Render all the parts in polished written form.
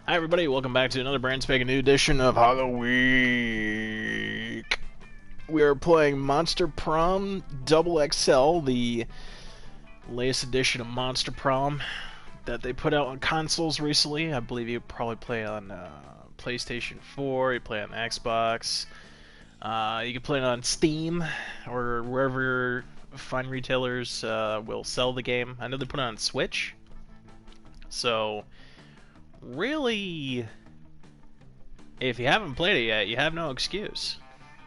Hi everybody, welcome back to another brand spanking new edition of HalloWeek. We are playing Monster Prom XXL, the latest edition of Monster Prom that they put out on consoles recently. I believe you probably play on PlayStation 4, you play on Xbox, you can play it on Steam or wherever fine retailers will sell the game. I know they put it on Switch, so really, if you haven't played it yet, you have no excuse.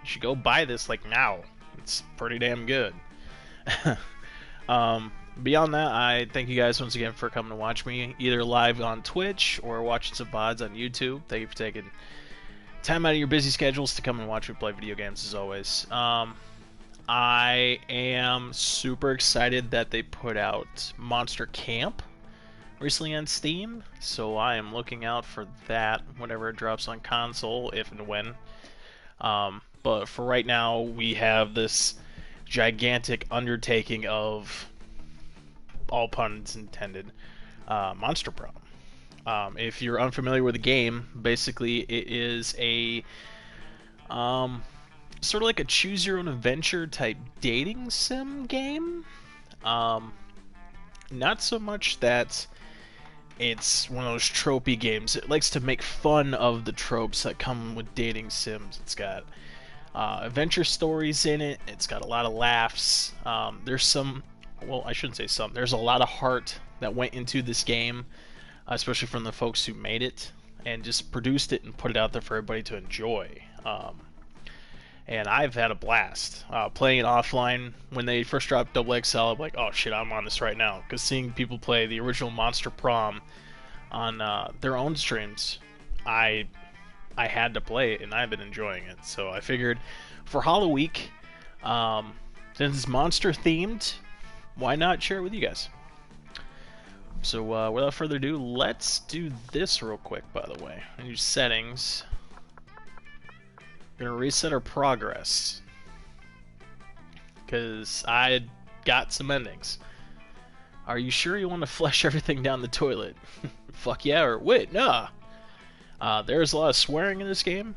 You should go buy this like now. It's pretty damn good. Beyond that, I thank you guys once again for coming to watch me, either live on Twitch or watching some VODs on YouTube. Thank you for taking time out of your busy schedules to come and watch me play video games as always. I am super excited that they put out Monster Camp recently on Steam, so I am looking out for that whenever it drops on console, if and when. But for right now, we have this gigantic undertaking of, all puns intended, Monster Prom. If you're unfamiliar with the game, basically it is a sort of like a choose your own adventure type dating sim game. Not so much that it's one of those tropey games. It likes to make fun of the tropes that come with dating sims. It's got adventure stories in it. It's got a lot of laughs. There's some, well, I shouldn't say some. There's a lot of heart that went into this game, especially from the folks who made it and just produced it and put it out there for everybody to enjoy. And I've had a blast playing it offline. When they first dropped XXL, I'm like, oh shit, I'm on this right now. Because seeing people play the original Monster Prom on their own streams, I had to play it, and I've been enjoying it. So I figured for HalloWeek, since it's monster themed, why not share it with you guys? So without further ado, let's do this real quick, by the way. New settings. Gonna reset our progress, because I got some endings. Are you sure you want to flush everything down the toilet? Fuck yeah, or wait, nah. There's a lot of swearing in this game.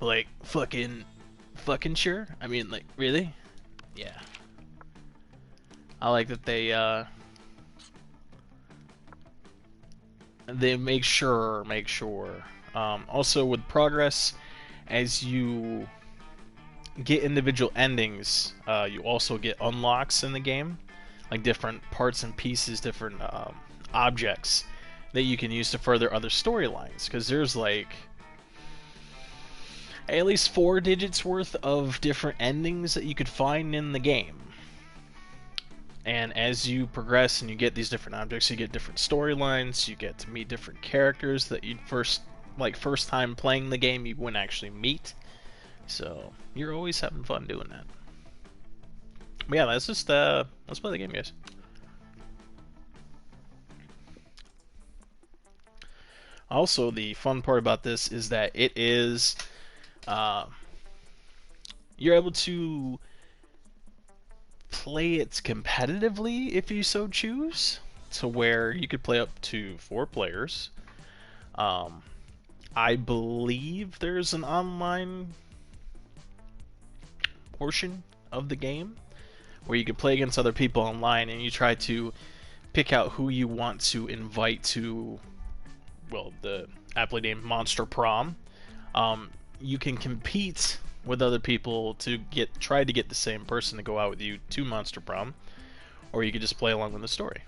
Like, fucking sure? I mean, like, really? Yeah. I like that they make sure. Also, with progress, as you get individual endings, you also get unlocks in the game, like different parts and pieces, different objects that you can use to further other storylines. Because there's like at least 4 digits worth of different endings that you could find in the game. And as you progress and you get these different objects, you get different storylines, you get to meet different characters that you first time playing the game you wouldn't actually meet. So you're always having fun doing that. But yeah, let's just let's play the game, guys. Also, the fun part about this is that it is you're able to play it competitively if you so choose, to where you could play up to 4 players. I believe there's an online portion of the game where you can play against other people online, and you try to pick out who you want to invite to, well, the aptly named Monster Prom. You can compete with other people to try to get the same person to go out with you to Monster Prom, or you could just play along with the story.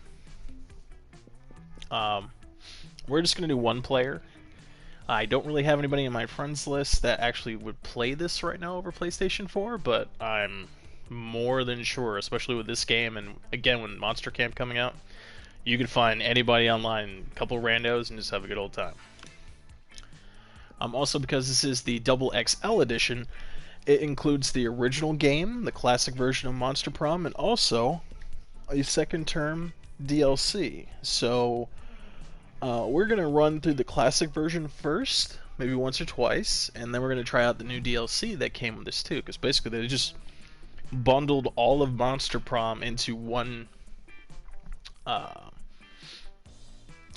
We're just gonna do 1 player. I don't really have anybody in my friends list that actually would play this right now over PlayStation 4, but I'm more than sure, especially with this game, and again with Monster Camp coming out, you could find anybody online, a couple randos, and just have a good old time. Also, because this is the XXL edition, it includes the original game, the classic version of Monster Prom, and also a second term DLC. So we're going to run through the classic version first, maybe once or twice, and then we're going to try out the new DLC that came with this too, because basically they just bundled all of Monster Prom into one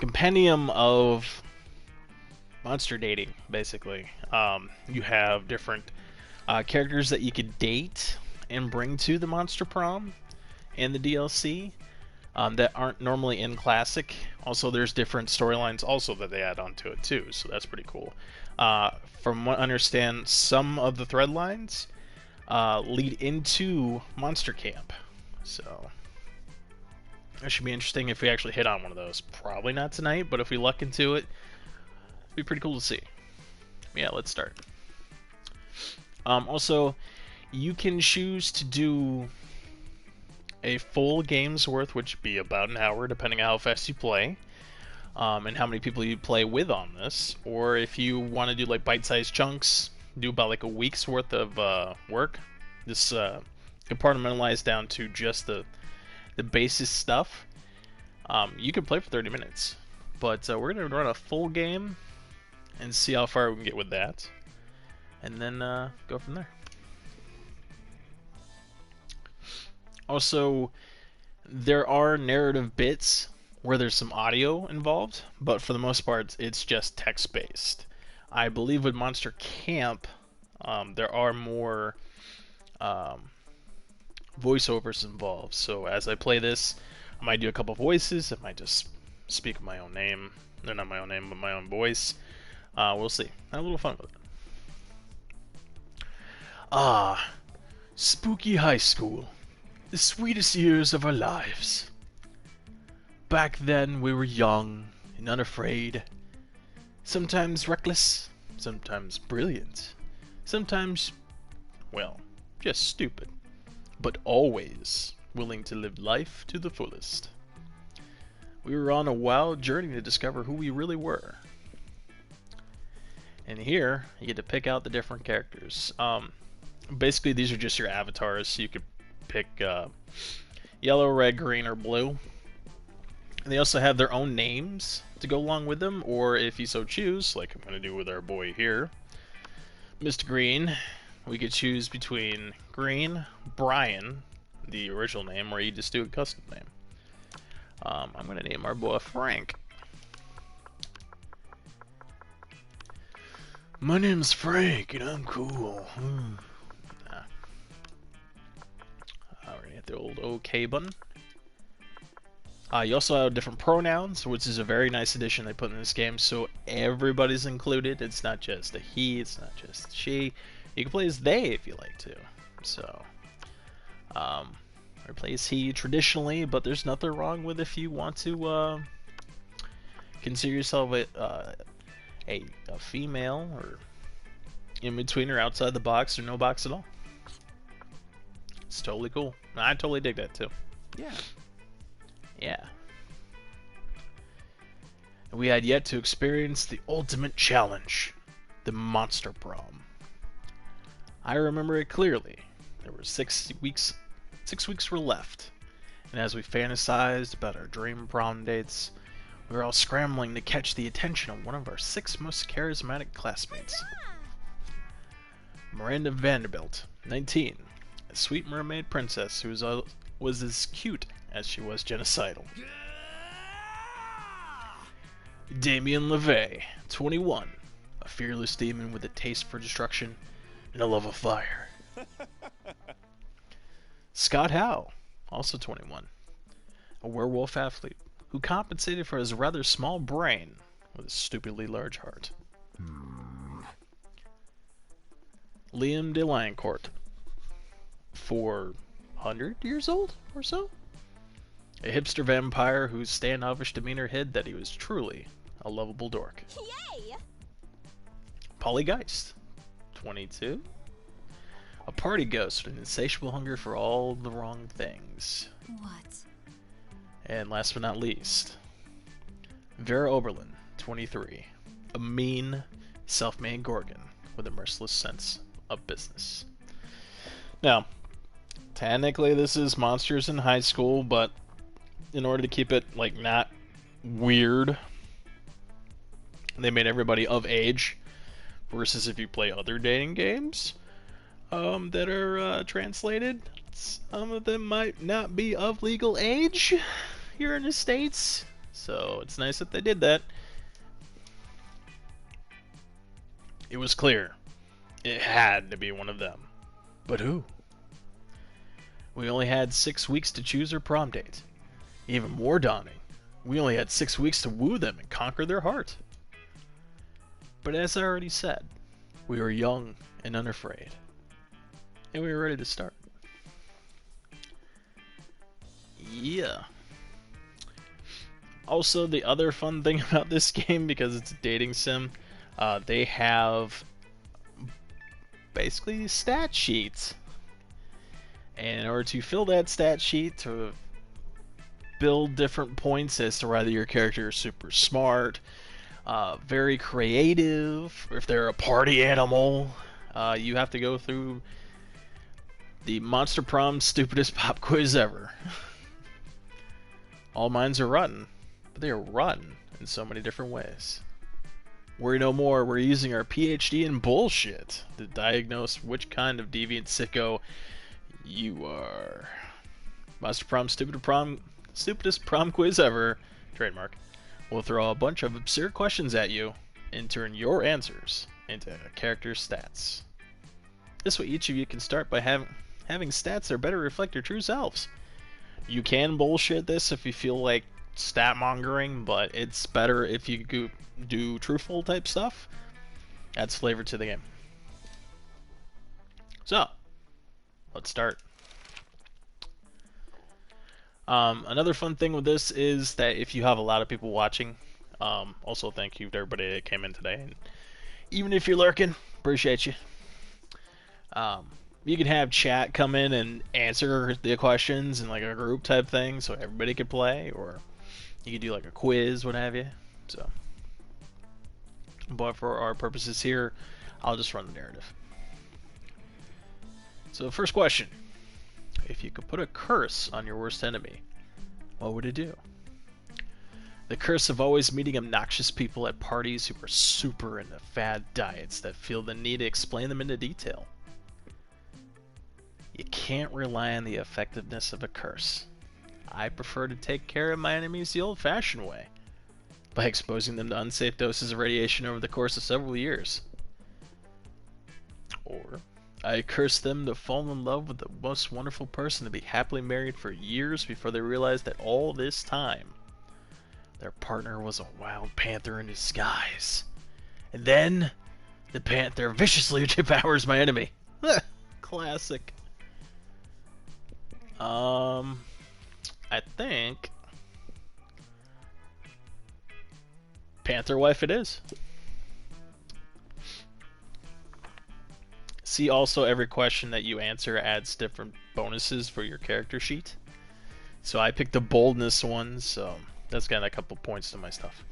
compendium of monster dating, basically. You have different characters that you could date and bring to the Monster Prom and the DLC that aren't normally in Classic. Also, there's different storylines also that they add onto it too, so that's pretty cool. From what I understand, some of the thread lines lead into Monster Camp, so that should be interesting if we actually hit on one of those. Probably not tonight, but if we luck into it, it'd be pretty cool to see. Yeah, let's start. Also, you can choose to do a full game's worth, which would be about an hour, depending on how fast you play, and how many people you play with on this. Or if you want to do like bite-sized chunks, do about like a week's worth of work. This compartmentalized down to just the basis stuff. You can play for 30 minutes, but we're gonna run a full game and see how far we can get with that, and then go from there. Also, there are narrative bits where there's some audio involved, but for the most part, it's just text-based. I believe with Monster Camp, there are more voiceovers involved. So as I play this, I might do a couple voices. I might just speak my own name. No, not my own name, but my own voice. We'll see. Have a little fun with it. Spooky high school. The sweetest years of our lives. Back then we were young and unafraid. Sometimes reckless, sometimes brilliant. Sometimes, well, just stupid. But always willing to live life to the fullest. We were on a wild journey to discover who we really were. And here, you get to pick out the different characters. Basically, these are just your avatars, so you could pick yellow, red, green, or blue. And they also have their own names to go along with them, or if you so choose, like I'm going to do with our boy here, Mr. Green, we could choose between Green, Brian, the original name, or you just do a custom name. I'm going to name our boy Frank. My name's Frank, and I'm cool. We're gonna hit the old OK button. You also have different pronouns, which is a very nice addition they put in this game, so everybody's included. It's not just a he, it's not just she. You can play as they if you like to. So, or play as he traditionally, but there's nothing wrong with if you want to consider yourself a female, or in between, or outside the box, or no box at all. It's totally cool. I totally dig that too. Yeah. Yeah. We had yet to experience the ultimate challenge, the Monster Prom. I remember it clearly. There were 6 weeks. 6 weeks were left, and as we fantasized about our dream prom dates, we were all scrambling to catch the attention of one of our 6 most charismatic classmates. Miranda Vanderbilt, 19. A sweet mermaid princess who was as cute as she was genocidal. Damien LeVay, 21. A fearless demon with a taste for destruction and a love of fire. Scott Howe, also 21. A werewolf athlete who compensated for his rather small brain with a stupidly large heart. Liam DeLancourt, 400 years old or so? A hipster vampire whose standoffish demeanor hid that he was truly a lovable dork. Yay! Polly Geist, 22. A party ghost with an insatiable hunger for all the wrong things. What? And last but not least, Vera Oberlin, 23. A mean, self-made Gorgon with a merciless sense of business. Now, technically this is monsters in high school, but in order to keep it, like, not weird, they made everybody of age, versus if you play other dating games that are translated, some of them might not be of legal age here in the States. So it's nice that they did that. It was clear. It had to be one of them. But who? We only had 6 weeks to choose our prom date. Even more daunting, we only had 6 weeks to woo them and conquer their heart. But as I already said, we were young and unafraid. And we were ready to start. Yeah. Also, the other fun thing about this game, because it's a dating sim, they have basically stat sheets. And in order to fill that stat sheet, to build different points as to whether your character is super smart, very creative, or if they're a party animal, you have to go through the Monster Prom stupidest pop quiz ever. All minds are rotten, but they are rotten in so many different ways. Worry no more, we're using our PhD in bullshit to diagnose which kind of deviant sicko you are. Monster Prom stupidest prom quiz ever, trademark. We'll throw a bunch of absurd questions at you and turn your answers into character stats. This way each of you can start by having stats that better reflect your true selves. You can bullshit this if you feel like stat mongering, but it's better if you do truthful type stuff. Adds flavor to the game. So, let's start. Another fun thing with this is that if you have a lot of people watching, also thank you to everybody that came in today. And even if you're lurking, appreciate you. You can have chat come in and answer the questions in like a group type thing, so everybody could play, or you could do like a quiz, what have you. So, but for our purposes here, I'll just run the narrative. So the first question: if you could put a curse on your worst enemy, what would it do? The curse of always meeting obnoxious people at parties who are super into fad diets that feel the need to explain them into detail. You can't rely on the effectiveness of a curse. I prefer to take care of my enemies the old-fashioned way, by exposing them to unsafe doses of radiation over the course of several years. Or, I curse them to fall in love with the most wonderful person to be happily married for years before they realize that all this time, their partner was a wild panther in disguise. And then, the panther viciously devours my enemy. Classic. I think Panther Wife it is. See also every question that you answer adds different bonuses for your character sheet. So I picked the boldness one, so that's got a couple points to my stuff.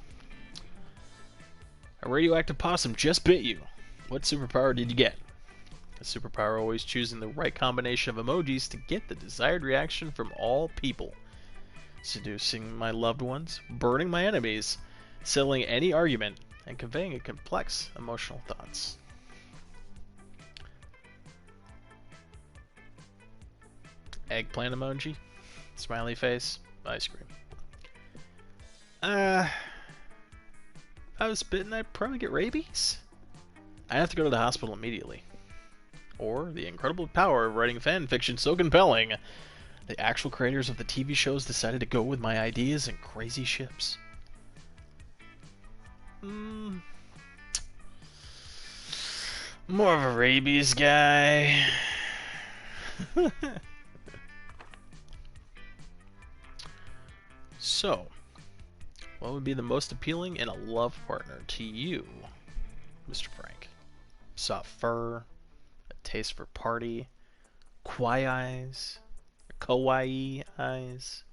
A radioactive possum just bit you. What superpower did you get? A superpower always choosing the right combination of emojis to get the desired reaction from all people. Seducing my loved ones, burning my enemies, settling any argument, and conveying a complex emotional thoughts. Eggplant emoji, smiley face, ice cream. If I was bitten, I'd probably get rabies. I'd have to go to the hospital immediately. Or the incredible power of writing fan fiction so compelling, the actual creators of the TV shows decided to go with my ideas and crazy ships. More of a rabies guy. So, what would be the most appealing in a love partner to you, Mr. Frank? Soft fur, a taste for party, kawaii eyes,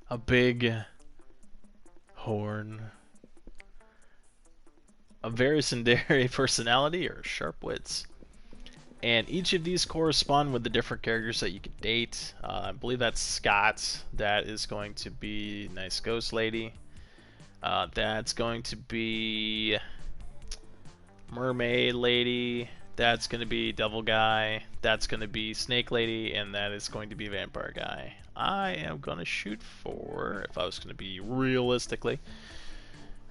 a big horn, a very tsundere personality, or sharp wits. And each of these correspond with the different characters that you can date. I believe that's Scott. That is going to be Nice Ghost Lady. That's going to be Mermaid Lady. That's going to be Devil Guy. That's going to be Snake Lady. And that is going to be Vampire Guy. I am gonna shoot for, if I was gonna be realistically,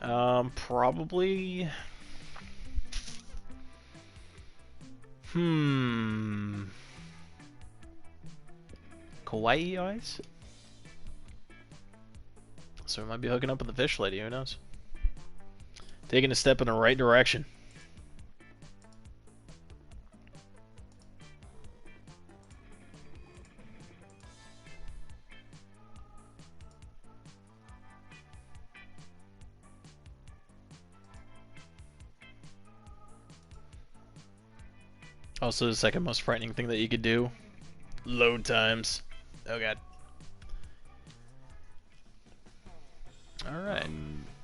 probably. Kawaii eyes? So we might be hooking up with the fish lady, who knows? Taking a step in the right direction. Also, the second most frightening thing that you could do, load times. Oh god. Alright.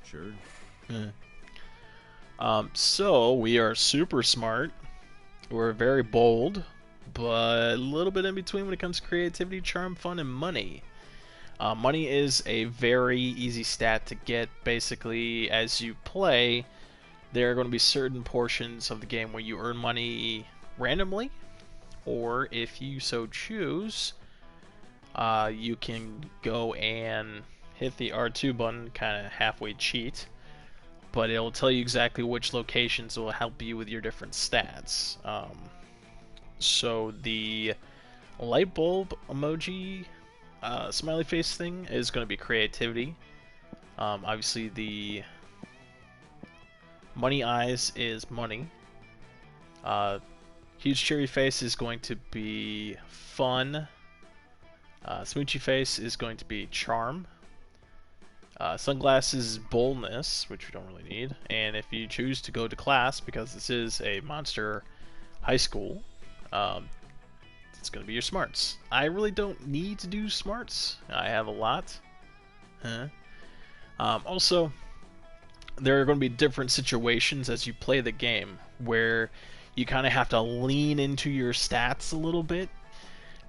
Sure. So we are super smart. We're very bold, but a little bit in between when it comes to creativity, charm, fun, and money. Money is a very easy stat to get. Basically, as you play, there are going to be certain portions of the game where you earn money randomly, or if you so choose, you can go and hit the R2 button, kind of halfway cheat, but it'll tell you exactly which locations will help you with your different stats. So the light bulb emoji smiley face thing is going to be creativity. Obviously the money eyes is money. Huge cherry face is going to be fun. Smoochy face is going to be charm. Sunglasses is boldness, which we don't really need. And if you choose to go to class, because this is a monster high school, it's going to be your smarts. I really don't need to do smarts. I have a lot. Also, there are going to be different situations as you play the game where you kind of have to lean into your stats a little bit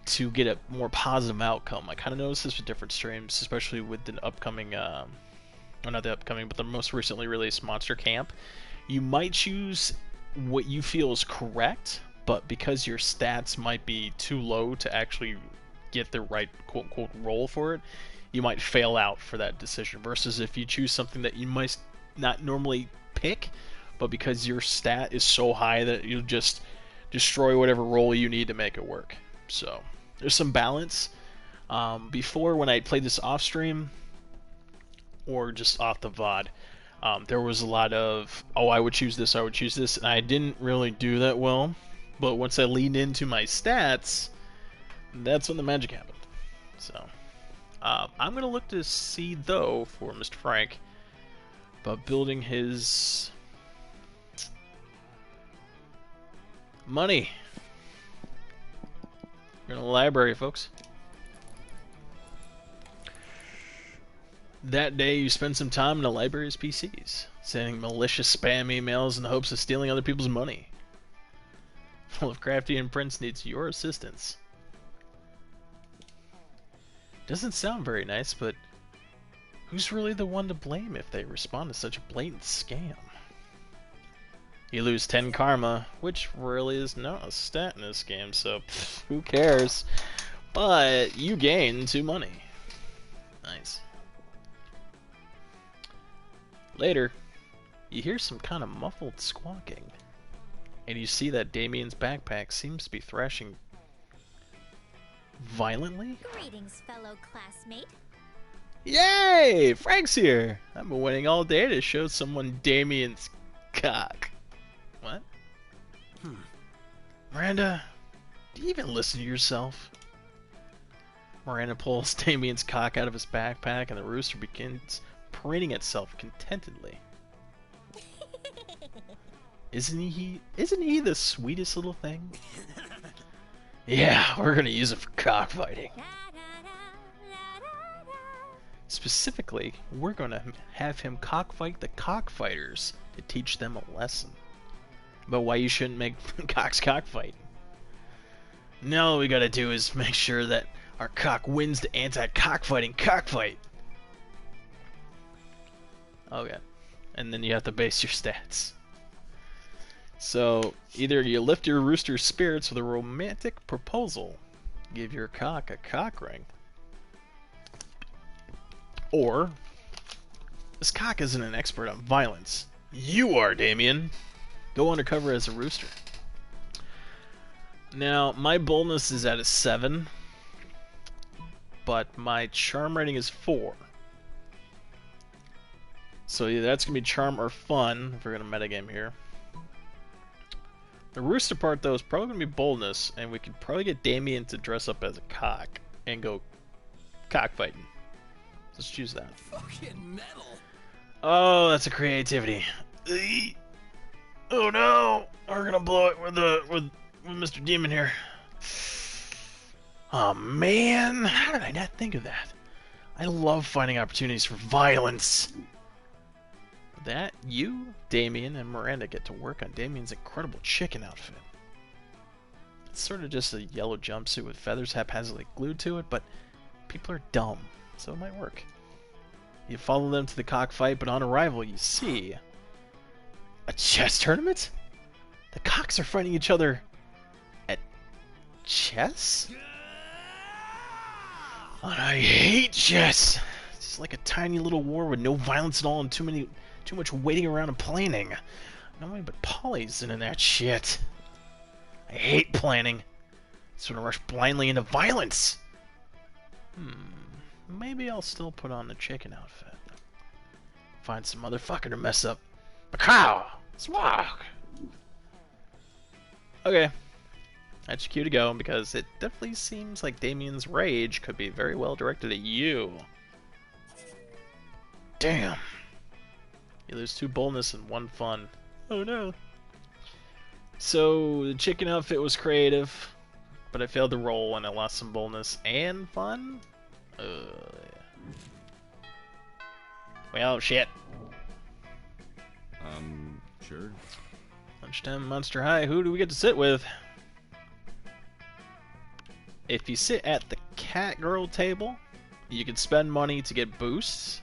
to get a more positive outcome. I kind of noticed this with different streams, especially with the upcoming, well, not the upcoming, but the most recently released Monster Camp. You might choose what you feel is correct, but because your stats might be too low to actually get the right quote-unquote roll for it, you might fail out for that decision, versus if you choose something that you might not normally pick, but because your stat is so high that you'll just destroy whatever roll you need to make it work. So there's some balance. Before, when I played this off stream or just off the VOD, there was a lot of, oh, I would choose this, I would choose this, and I didn't really do that well. But once I leaned into my stats, that's when the magic happened. So I'm gonna look to see, though, for Mr. Frank about building his money. We're in a library, folks. That day, you spend some time in the library's PCs, sending malicious spam emails in the hopes of stealing other people's money. Well, if Crafty and Prince needs your assistance. Doesn't sound very nice, but who's really the one to blame if they respond to such a blatant scam? You lose 10 karma, which really is not a stat in this game, so who cares? But you gain 2 money. Nice. Later, you hear some kind of muffled squawking, and you see that Damien's backpack seems to be thrashing violently. Greetings, fellow classmate. Yay! Frank's here! I've been waiting all day to show someone Damien's cock. What? Miranda, do you even listen to yourself? Miranda pulls Damien's cock out of his backpack, and the rooster begins preening itself contentedly. Isn't he the sweetest little thing? Yeah, we're gonna use it for cockfighting. Specifically, we're gonna have him cockfight the cockfighters to teach them a lesson about why you shouldn't make cocks cockfight. Now all we gotta do is make sure that our cock wins the anti-cockfighting cockfight. Okay, and then you have to base your stats. So, either you lift your rooster's spirits with a romantic proposal, give your cock a cock ring, Or, this cock isn't an expert on violence. You are, Damien. Go undercover as a rooster. Now, my boldness is at a 7, but my charm rating is 4. So either that's going to be charm or fun, if we're going to metagame here. The rooster part, though, is probably going to be boldness, and we could probably get Damien to dress up as a cock and go cockfighting. Let's choose that. Fucking metal. Oh, that's a creativity. Oh no, we're gonna blow it with Mr. Demon here. Oh man, how did I not think of that? I love finding opportunities for violence. That you, Damien, and Miranda get to work on Damien's incredible chicken outfit. It's sort of just a yellow jumpsuit with feathers haphazardly glued to it, but people are dumb, so it might work. You follow them to the cockfight, but on arrival you see a chess tournament? The cocks are fighting each other at chess? Oh, I hate chess! It's like a tiny little war with no violence at all and too much waiting around and planning. Nobody but Polly's in that shit. I hate planning. Just want to rush blindly into violence. Maybe I'll still put on the chicken outfit. Find some motherfucker to mess up. Macaw! Swag! Okay. That's your cue to go, because it definitely seems like Damien's rage could be very well directed at you. Damn. You lose 2 boldness and 1 fun. Oh no. So, the chicken outfit was creative, but I failed to roll and I lost some boldness and fun? Well, shit. Sure. Lunchtime Monster High, who do we get to sit with? If you sit at the cat girl table, you can spend money to get boosts.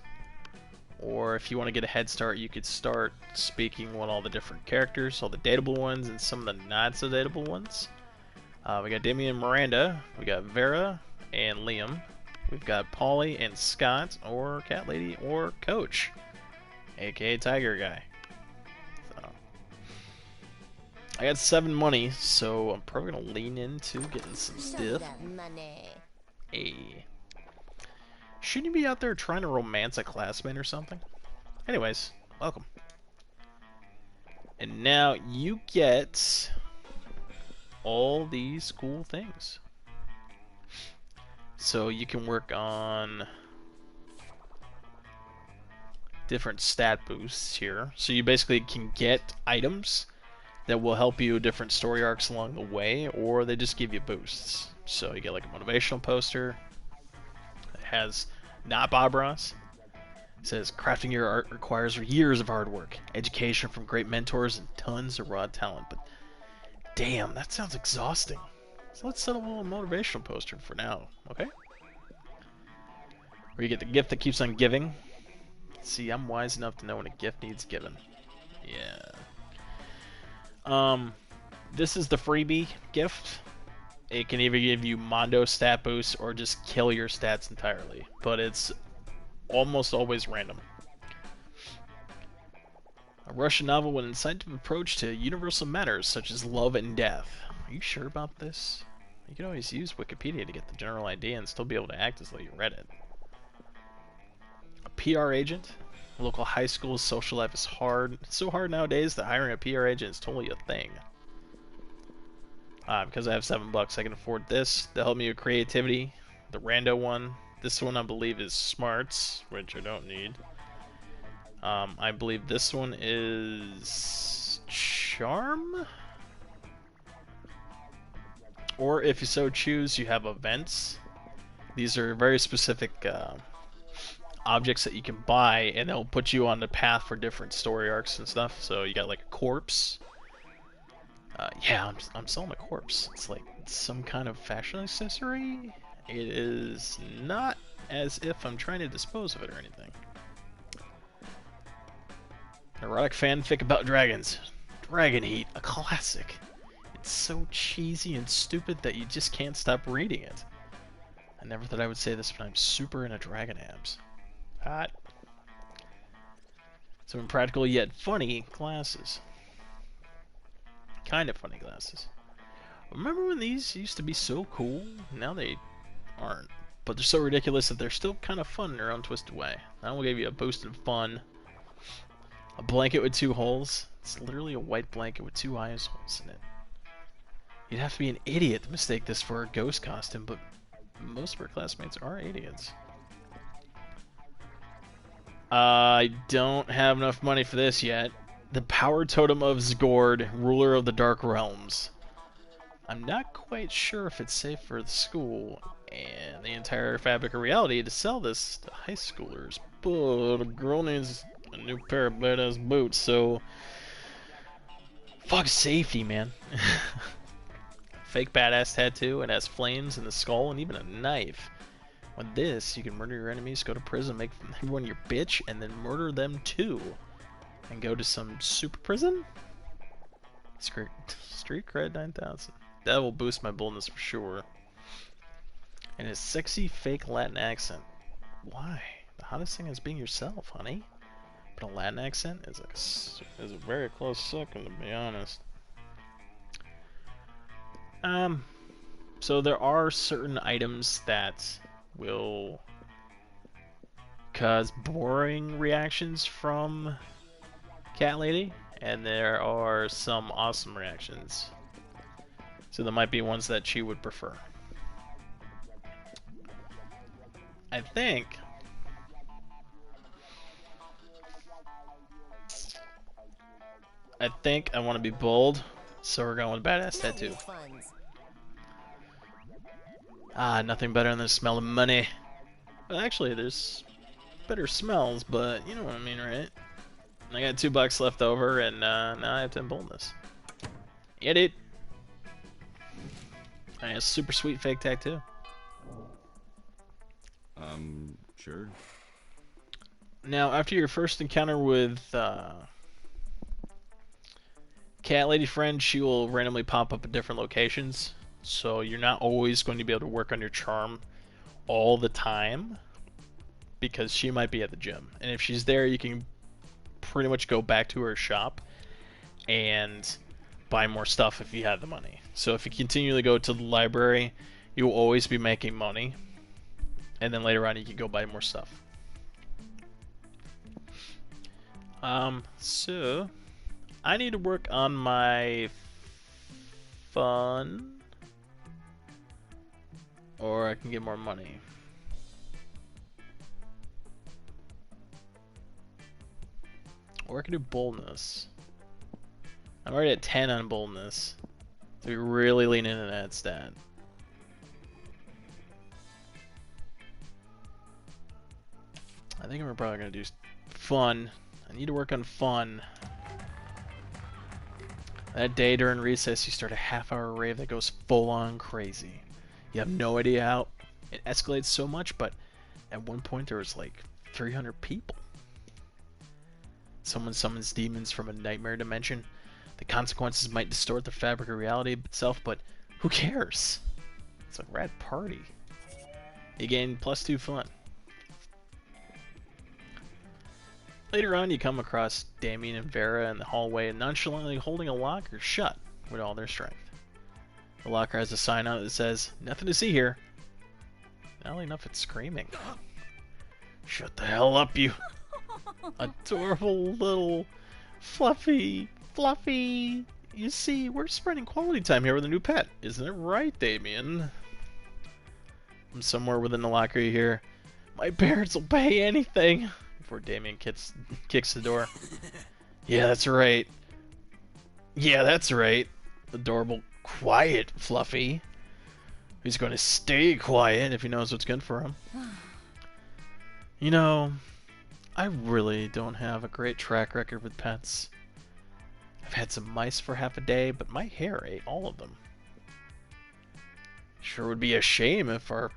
Or if you want to get a head start, you could start speaking with all the different characters, all the dateable ones and some of the not so dateable ones. We got Damien and Miranda, we got Vera and Liam. We've got Polly and Scott, or Cat Lady, or Coach, aka Tiger Guy. So, I got 7 money, so I'm probably gonna lean into getting some stuff. Hey, shouldn't you be out there trying to romance a classmate or something? Anyways, welcome. And now you get all these cool things. So you can work on different stat boosts here. So you basically can get items that will help you different story arcs along the way, or they just give you boosts. So you get like a motivational poster. It has not Bob Ross. It says crafting your art requires years of hard work, education from great mentors, and tons of raw talent. But damn, that sounds exhausting. So let's set up a little motivational poster for now, okay? Where you get the gift that keeps on giving. See, I'm wise enough to know when a gift needs given. Yeah. This is the freebie gift. It can either give you Mondo stat boosts or just kill your stats entirely. But it's almost always random. A Russian novel with an insightful approach to universal matters such as love and death. Are you sure about this? You can always use Wikipedia to get the general idea and still be able to act as though you read it. A PR agent. A local high school's social life is hard. It's so hard nowadays that hiring a PR agent is totally a thing. Because I have $7, I can afford this to help me with creativity. The rando one. This one I believe is smarts, which I don't need. I believe this one is charm? Or if you so choose, you have events. These are very specific objects that you can buy, and they'll put you on the path for different story arcs and stuff. So you got like a corpse. Yeah, I'm selling a corpse. It's like some kind of fashion accessory. It is not as if I'm trying to dispose of it or anything. Erotic fanfic about dragons. Dragon Heat, a classic. It's so cheesy and stupid that you just can't stop reading it. I never thought I would say this, but I'm super into dragon abs. Hot. Some impractical yet funny glasses. Kind of funny glasses. Remember when these used to be so cool? Now they aren't. But they're so ridiculous that they're still kind of fun in their own twisted way. That will give you a boost of fun. A blanket with 2 holes. It's literally a white blanket with 2 eyes holes in it. You'd have to be an idiot to mistake this for a ghost costume, but most of our classmates are idiots. I don't have enough money for this yet. The Power Totem of Zgord, Ruler of the Dark Realms. I'm not quite sure if it's safe for the school and the entire fabric of reality to sell this to high schoolers, but a girl needs a new pair of badass boots, so fuck safety, man. Fake badass tattoo, it has flames in the skull and even a knife. With this, you can murder your enemies, go to prison, make everyone your bitch, and then murder them too. And go to some super prison? Street cred 9,000. That will boost my boldness for sure. And a sexy fake Latin accent. Why? The hottest thing is being yourself, honey. But a Latin accent is a very close second, to be honest. So there are certain items that will cause boring reactions from Cat Lady, and there are some awesome reactions. So there might be ones that she would prefer. I think I want to be bold, so we're going with badass tattoo. Ah, nothing better than the smell of money. Well, actually, there's better smells, but you know what I mean, right? I got $2 left over, and now I have 10 boldness. Yeah, dude. I got a super sweet fake tattoo. Sure. Now, after your first encounter with Cat Lady Friend, she will randomly pop up at different locations. So you're not always going to be able to work on your charm all the time, because she might be at the gym. And if she's there, you can pretty much go back to her shop and buy more stuff if you have the money. So if you continually go to the library, you'll always be making money. And then later on, you can go buy more stuff. So I need to work on my fun, or I can get more money. Or I can do boldness. I'm already at 10 on boldness. So we really lean into that stat. I think we're probably going to do fun. I need to work on fun. That day during recess, you start a half-hour rave that goes full-on crazy. You have no idea how it escalates so much, but at one point there was like 300 people. Someone summons demons from a nightmare dimension. The consequences might distort the fabric of reality itself, but who cares? It's a rad party. You gain +2 fun. Later on, you come across Damien and Vera in the hallway and nonchalantly holding a locker shut with all their strength. The locker has a sign on it that says, "Nothing to see here." Not only enough, it's screaming. Shut the hell up, you adorable little fluffy. You see, we're spending quality time here with a new pet. Isn't it right, Damien? From somewhere within the locker you hear, "My parents will pay anything," before Damien kicks the door. Yeah, that's right. Yeah, that's right. Adorable, quiet Fluffy. He's going to stay quiet if he knows what's good for him. You know, I really don't have a great track record with pets. I've had some mice for half a day, but my hair ate all of them. It sure would be a shame if our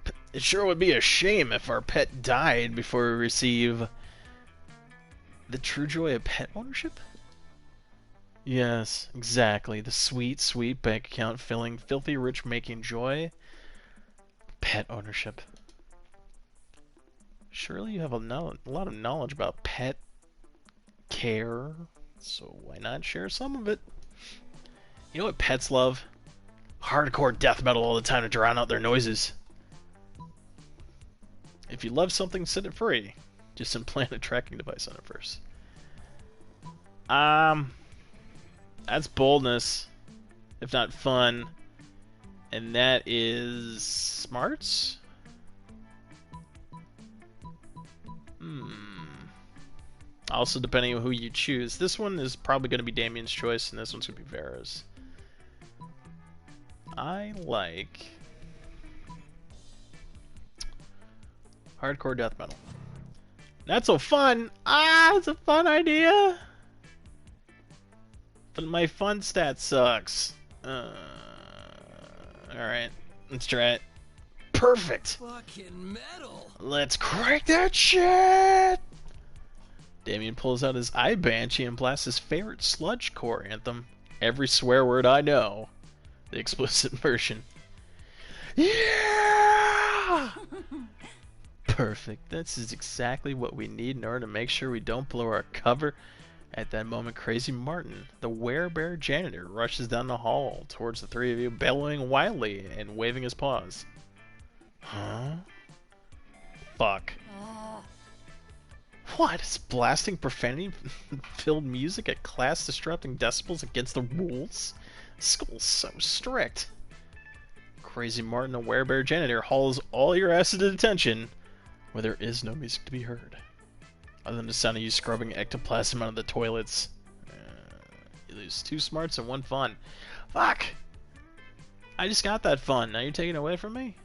pet died before we receive the true joy of pet ownership. Yes, exactly. The sweet, sweet bank account filling filthy rich making joy. Pet ownership. Surely you have a lot of knowledge about pet care, so why not share some of it? You know what pets love? Hardcore death metal all the time to drown out their noises. If you love something, set it free. Just implant a tracking device on it first. That's boldness, if not fun. And that is smarts? Also, depending on who you choose. This one is probably going to be Damien's choice, and this one's going to be Vera's. I like hardcore death metal. Not so fun! Ah, it's a fun idea! But my fun stat sucks. Alright, let's try it. Perfect! Fucking metal! Let's crank that shit! Damien pulls out his eye banshee and blasts his favorite sludgecore anthem. Every swear word I know. The explicit version. Yeah! Perfect. This is exactly what we need in order to make sure we don't blow our cover. At that moment, Crazy Martin, the werebear janitor, rushes down the hall towards the three of you, bellowing wildly and waving his paws. Huh? Fuck. What? Is blasting profanity-filled music at class-disrupting decibels against the rules? School's so strict. Crazy Martin, the werebear janitor, hauls all your asses to detention, where there is no music to be heard, other than the sound of you scrubbing ectoplasm out of the toilets. You lose 2 smarts and 1 fun. Fuck! I just got that fun. Now you're taking it away from me?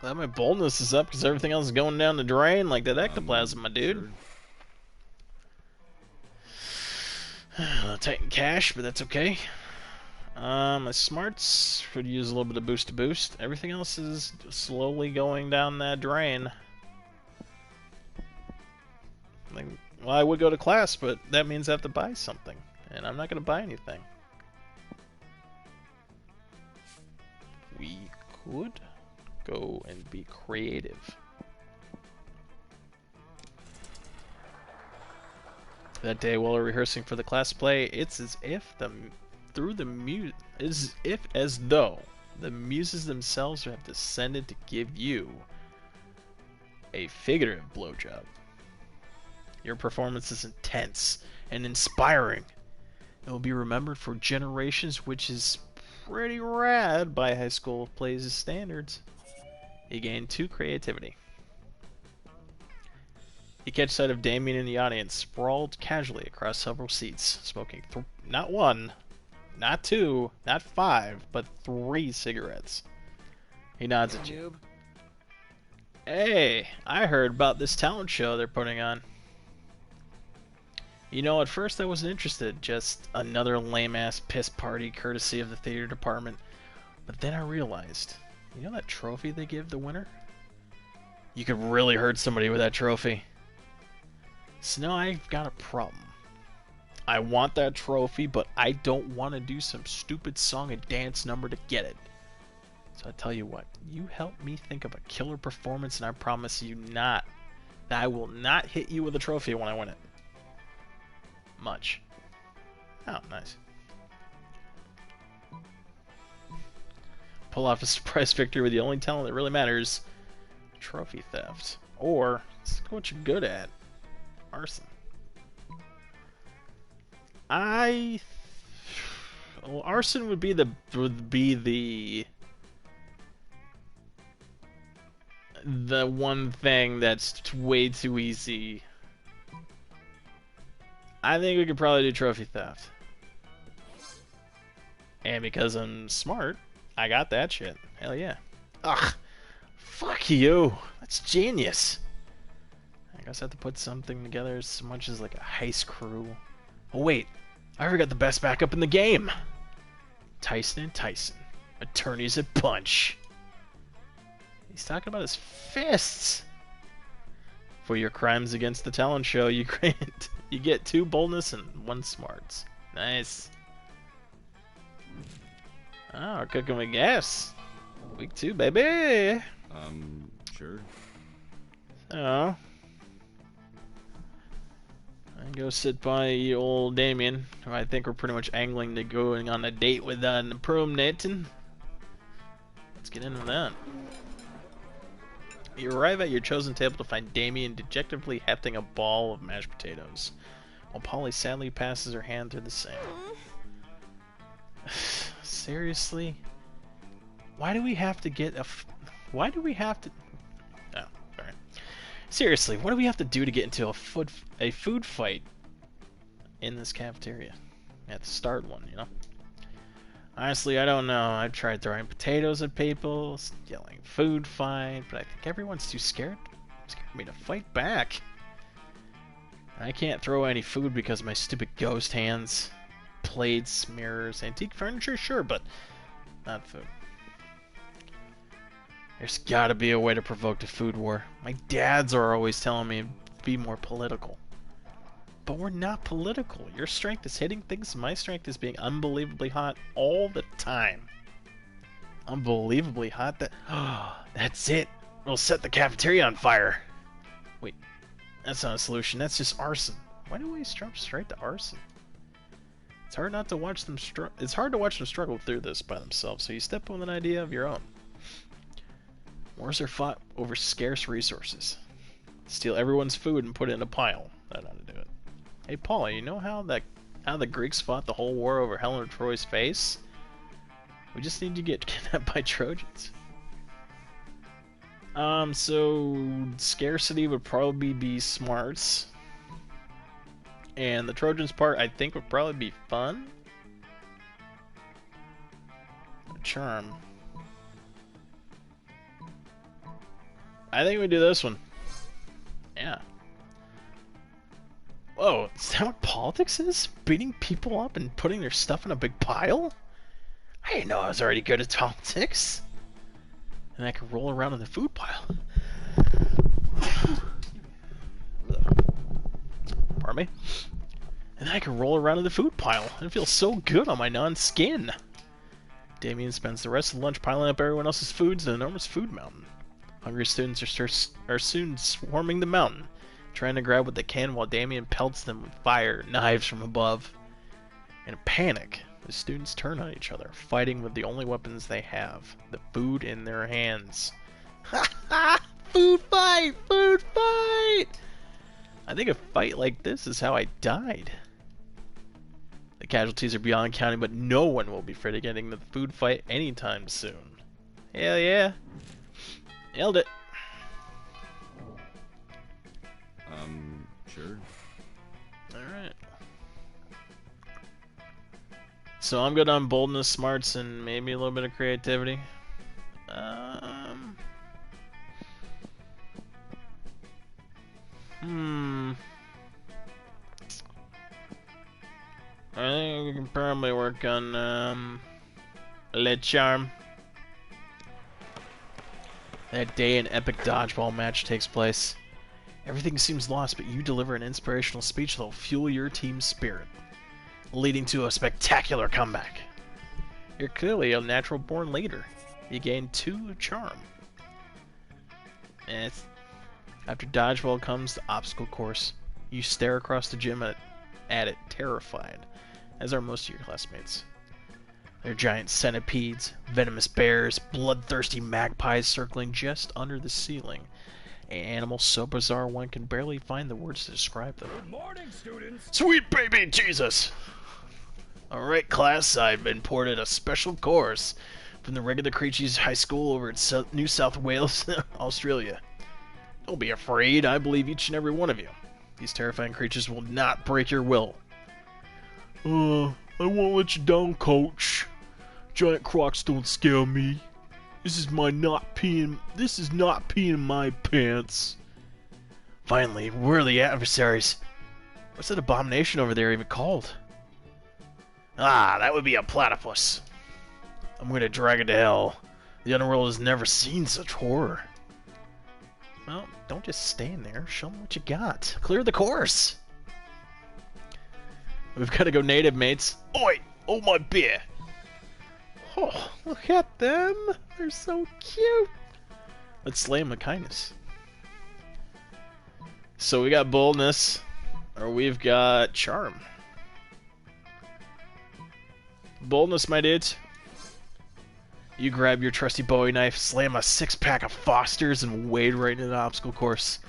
Glad my boldness is up because everything else is going down the drain like that ectoplasm, my dude. Sure. Titan cash, but that's okay. My smarts could use a little bit of boost to boost. Everything else is slowly going down that drain. Like, well, I would go to class, but that means I have to buy something, and I'm not going to buy anything. We could go and be creative. That day, while we're rehearsing for the class play, it's as if as though the muses themselves have descended to give you a figurative blowjob. Your performance is intense and inspiring. It will be remembered for generations, which is pretty rad by high school plays' standards. You gain 2 creativity. You catch sight of Damien in the audience, sprawled casually across several seats, smoking not 1, not 2, not 5, but 3 cigarettes. He nods at you. Hey, I heard about this talent show they're putting on. You know, at first I wasn't interested, just another lame-ass piss party courtesy of the theater department. But then I realized, you know that trophy they give the winner? You could really hurt somebody with that trophy. So now I've got a problem. I want that trophy, but I don't want to do some stupid song and dance number to get it. So I tell you what, you help me think of a killer performance and I promise you that I will not hit you with a trophy when I win it. Much. Oh, nice. Pull off a surprise victory with the only talent that really matters. Trophy theft. Or, let's look at what you're good at. Arson. Well, arson would be the one thing that's way too easy. I think we could probably do trophy theft. And because I'm smart, I got that shit. Hell yeah. Ugh. Fuck you. That's genius. I guess I have to put something together as much as like a heist crew. Oh wait, I forgot the best backup in the game. Tyson and Tyson, attorneys at Punch. He's talking about his fists. For your crimes against the talent show, you get 2 boldness and 1 smarts. Nice. Oh, cooking with gas. Week 2, baby! Sure. Oh. I go sit by old Damien, who I think we're pretty much angling to going on a date with on Prom Nathan. Let's get into that. You arrive at your chosen table to find Damien dejectedly hefting a ball of mashed potatoes, while Polly sadly passes her hand through the same. Seriously? Why do we have to get a... Why do we have to... Oh, sorry. Seriously, what do we have to do to get into a food fight in this cafeteria? We have to start one, you know? Honestly, I don't know. I've tried throwing potatoes at people, yelling food fight, but I think everyone's too scared for me to fight back. I can't throw any food because of my stupid ghost hands. Plates, mirrors, antique furniture, sure, but not food. There's gotta be a way to provoke the food war. My dads are always telling me to be more political. But we're not political. Your strength is hitting things, my strength is being unbelievably hot all the time. Unbelievably hot? That's it. We'll set the cafeteria on fire. Wait, that's not a solution. That's just arson. Why do we jump straight to arson? It's hard not to watch them It's hard to watch them struggle through this by themselves, so you step with an idea of your own. Wars are fought over scarce resources. Steal everyone's food and put it in a pile. That's how to do it. Hey, Paul, you know how the Greeks fought the whole war over Helen of Troy's face? We just need to get kidnapped by Trojans. So scarcity would probably be smarts. And the Trojans part, I think, would probably be fun. Charm. I think we do this one. Yeah. Whoa, is that what politics is? Beating people up and putting their stuff in a big pile? I didn't know I was already good at politics. And I can roll around in the food pile. Pardon me? And then I can roll around in the food pile. It feels so good on my non-skin. Damien spends the rest of the lunch piling up everyone else's foods in an enormous food mountain. Hungry students are soon swarming the mountain, trying to grab what they can while Damien pelts them with fire knives from above. In a panic, the students turn on each other, fighting with the only weapons they have, the food in their hands. Ha ha! Food fight! Food fight! I think a fight like this is how I died. The casualties are beyond counting, but no one will be afraid of getting the food fight anytime soon. Hell yeah! Nailed it! Sure. Alright. So I'm good on boldness, smarts, and maybe a little bit of creativity. I think we can probably work on Le Charm. That day an epic dodgeball match takes place. Everything seems lost, but you deliver an inspirational speech that will fuel your team's spirit, leading to a spectacular comeback. You're clearly a natural-born leader. You gain 2 charm. And after dodgeball comes the obstacle course. You stare across the gym at it, terrified, as are most of your classmates. There are giant centipedes, venomous bears, bloodthirsty magpies circling just under the ceiling. Animals so bizarre one can barely find the words to describe them. Good morning, students! Sweet baby Jesus! Alright, class, I've been ported a special course from the regular Creatures High School over at New South Wales, Australia. Don't be afraid, I believe each and every one of you. These terrifying creatures will not break your will. I won't let you down, coach. Giant crocs don't scare me. This is not peeing in my pants. Finally, where are the adversaries? What's that abomination over there even called? Ah, that would be a platypus. I'm gonna drag it to hell. The underworld has never seen such horror. Well, don't just stand there. Show them what you got. Clear the course. We've got to go native, mates. Oi! Oh, my beer! Oh, look at them! They're so cute! Let's slay them with kindness. So we got boldness, or we've got charm. Boldness, my dudes. You grab your trusty Bowie knife, slam a 6-pack of Fosters, and wade right into the obstacle course.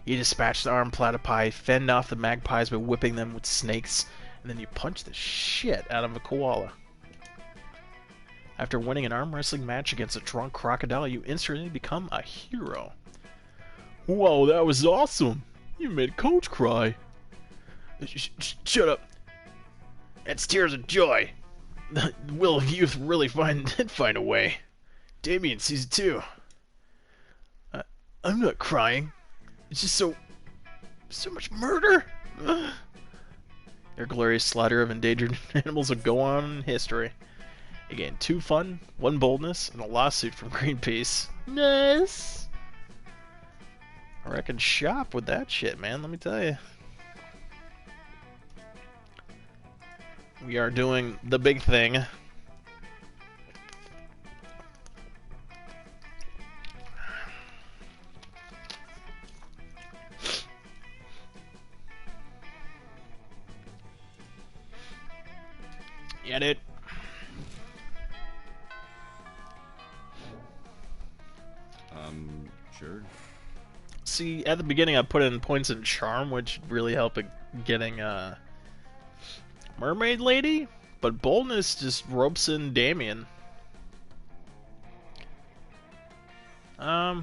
You dispatch the armed platypi, fend off the magpies by whipping them with snakes, and then you punch the shit out of a koala. After winning an arm wrestling match against a drunk crocodile, you instantly become a hero. Whoa, that was awesome! You made Coach cry. Shut up. That's tears of joy. The will of youth really did find a way. Damien sees it too. I'm not crying. It's just so much murder. Your glorious slaughter of endangered animals will go on in history. You gain 2 fun, 1 boldness, and a lawsuit from Greenpeace. Nice. I reckon shop with that shit, man. Let me tell you. We are doing the big thing. Get it? Sure. See, at the beginning I put in points in charm, which really helped getting Mermaid Lady, but boldness just ropes in Damien. I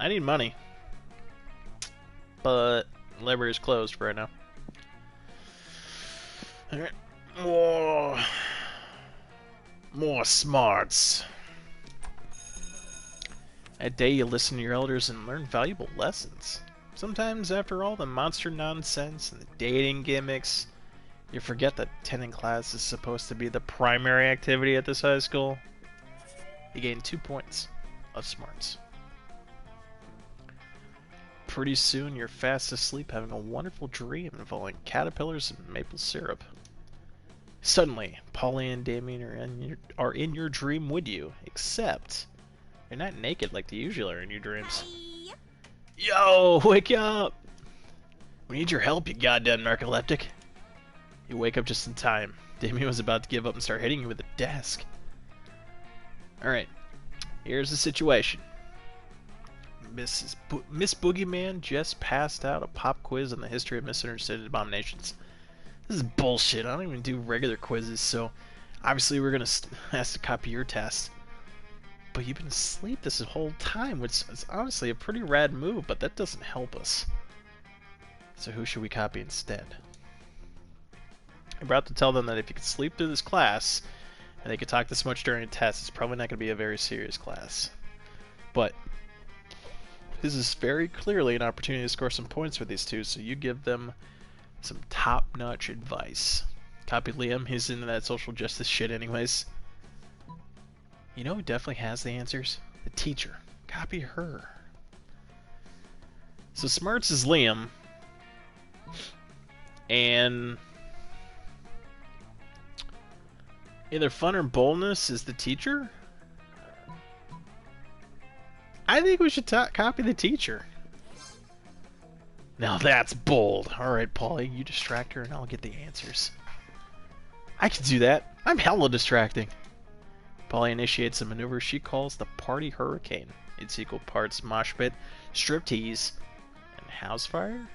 need money, but the library's closed for right now. Alright, more smarts. That day you listen to your elders and learn valuable lessons. Sometimes after all the monster nonsense and the dating gimmicks, you forget that attending class is supposed to be the primary activity at this high school. You gain 2 points of smarts. Pretty soon you're fast asleep having a wonderful dream involving caterpillars and maple syrup. Suddenly, Polly and Damien are in your dream with you, except you're not naked like they usually are in your dreams. Hi. Yo, wake up! We need your help, you goddamn narcoleptic. You wake up just in time. Damien was about to give up and start hitting you with a desk. Alright, here's the situation. Miss Boogeyman just passed out a pop quiz on the history of misunderstood abominations. This is bullshit. I don't even do regular quizzes, so obviously we're gonna ask to copy your test. But you've been asleep this whole time, which is honestly a pretty rad move, but that doesn't help us. So who should we copy instead? I'm about to tell them that if you could sleep through this class, and they could talk this much during a test, it's probably not going to be a very serious class. But this is very clearly an opportunity to score some points for these two, so you give them some top-notch advice. Copy Liam, he's into that social justice shit anyways. You know who definitely has the answers? The teacher. Copy her. So Smarts is Liam. And either Fun or Boldness is the teacher? I think we should copy the teacher. Now that's bold. Alright, Polly, you distract her and I'll get the answers. I can do that. I'm hella distracting. Polly initiates a maneuver she calls the Party Hurricane. It's equal parts mosh pit, striptease, and house fire?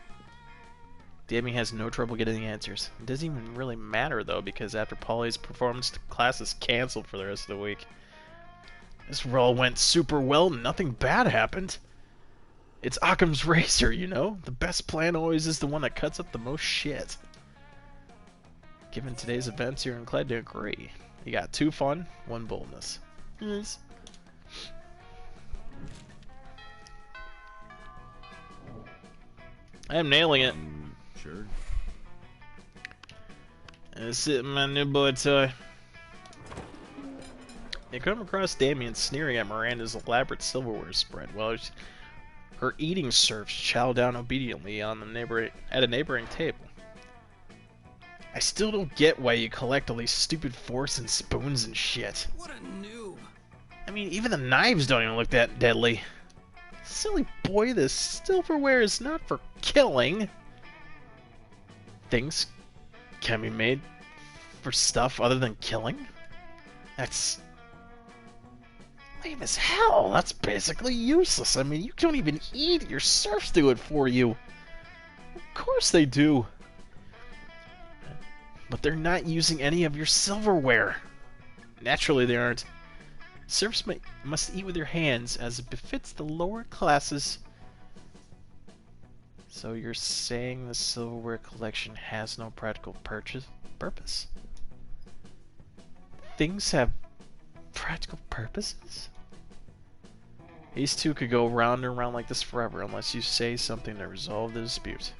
Damien has no trouble getting the answers. It doesn't even really matter though, because after Polly's performance, the class is cancelled for the rest of the week. This roll went super well, nothing bad happened. It's Occam's razor, you know? The best plan always is the one that cuts up the most shit. Given today's events, you're inclined to agree. You got 2 fun, 1 boldness. Yes. I am nailing it. Sure. That's it, my new boy toy. You come across Damien sneering at Miranda's elaborate silverware spread while her eating serfs chow down obediently on the at a neighboring table. I still don't get why you collect all these stupid forks and spoons and shit. What a noob. I mean, even the knives don't even look that deadly. Silly boy, this silverware is not for killing. Things can be made for stuff other than killing? That's lame as hell. That's basically useless. I mean, you don't even eat. Your serfs do it for you. Of course they do. But they're not using any of your silverware. Naturally they aren't. Serfs must eat with their hands, as it befits the lower classes. So you're saying the silverware collection has no practical purpose? Things have practical purposes? These two could go round and round like this forever unless you say something to resolve the dispute.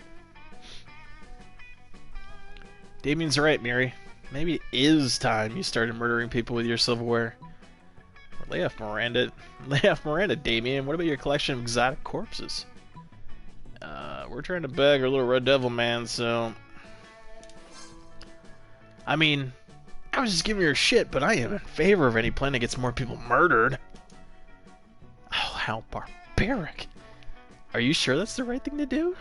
Damien's right, Miri. Maybe it is time you started murdering people with your silverware. Lay off Miranda, Damien. What about your collection of exotic corpses? We're trying to beg our little red devil man, so... I mean, I was just giving her shit, but I am in favor of any plan that gets more people murdered. Oh, how barbaric. Are you sure that's the right thing to do?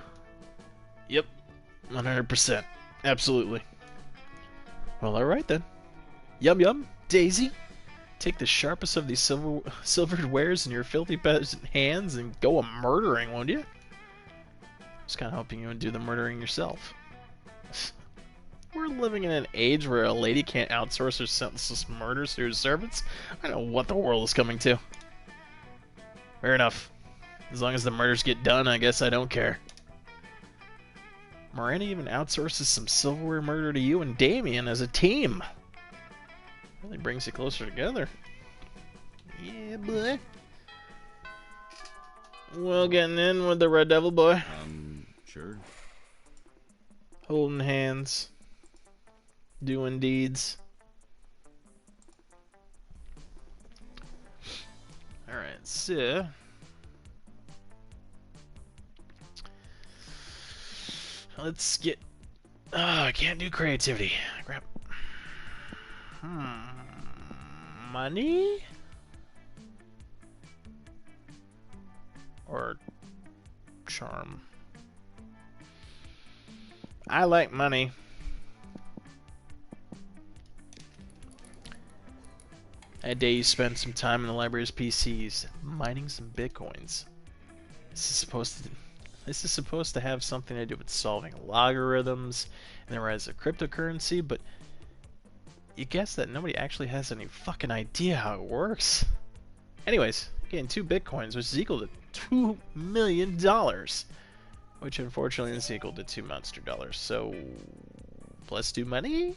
Yep, 100%. Absolutely. Well, alright then. Yum yum, Daisy. Take the sharpest of these silvered wares in your filthy peasant hands and go a-murdering, won't you? Just kind of hoping you would do the murdering yourself. We're living in an age where a lady can't outsource her senseless murders to her servants. I know what the world is coming to. Fair enough. As long as the murders get done, I guess I don't care. Miranda even outsources some silverware murder to you and Damien as a team. Really brings you closer together. Yeah, boy. Well, getting in with the Red Devil boy. Sure. Holding hands. Doing deeds. Alright, so... let's get... oh, I can't do creativity. Grab... money? Or... charm? I like money. That day you spent some time in the library's PCs, mining some bitcoins. This is supposed to have something to do with solving logarithms and the rise of cryptocurrency, but you guess that nobody actually has any fucking idea how it works. Anyways, getting 2 bitcoins, which is equal to $2 million, which unfortunately is equal to 2 monster dollars. So, let's do money.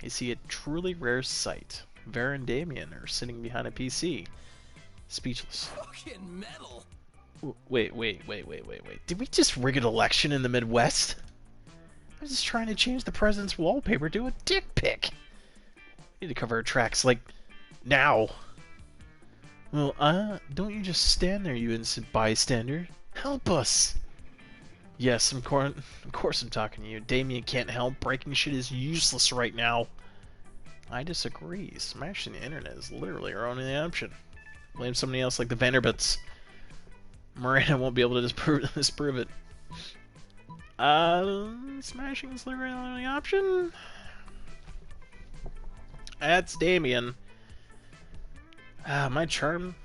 You see a truly rare sight. Vera and Damien are sitting behind a PC, speechless. Fucking metal. Wait. Did we just rig an election in the Midwest? I was just trying to change the president's wallpaper to a dick pic. Need to cover our tracks, like, now. Well, don't you just stand there, you innocent bystander. Help us. Yes, of course I'm talking to you. Damien can't help. Breaking shit is useless right now. I disagree. Smashing the internet is literally our only option. Blame somebody else like the Vanderbilts. Miranda won't be able to disprove it. Smashing is literally our only option? That's Damien. My charm...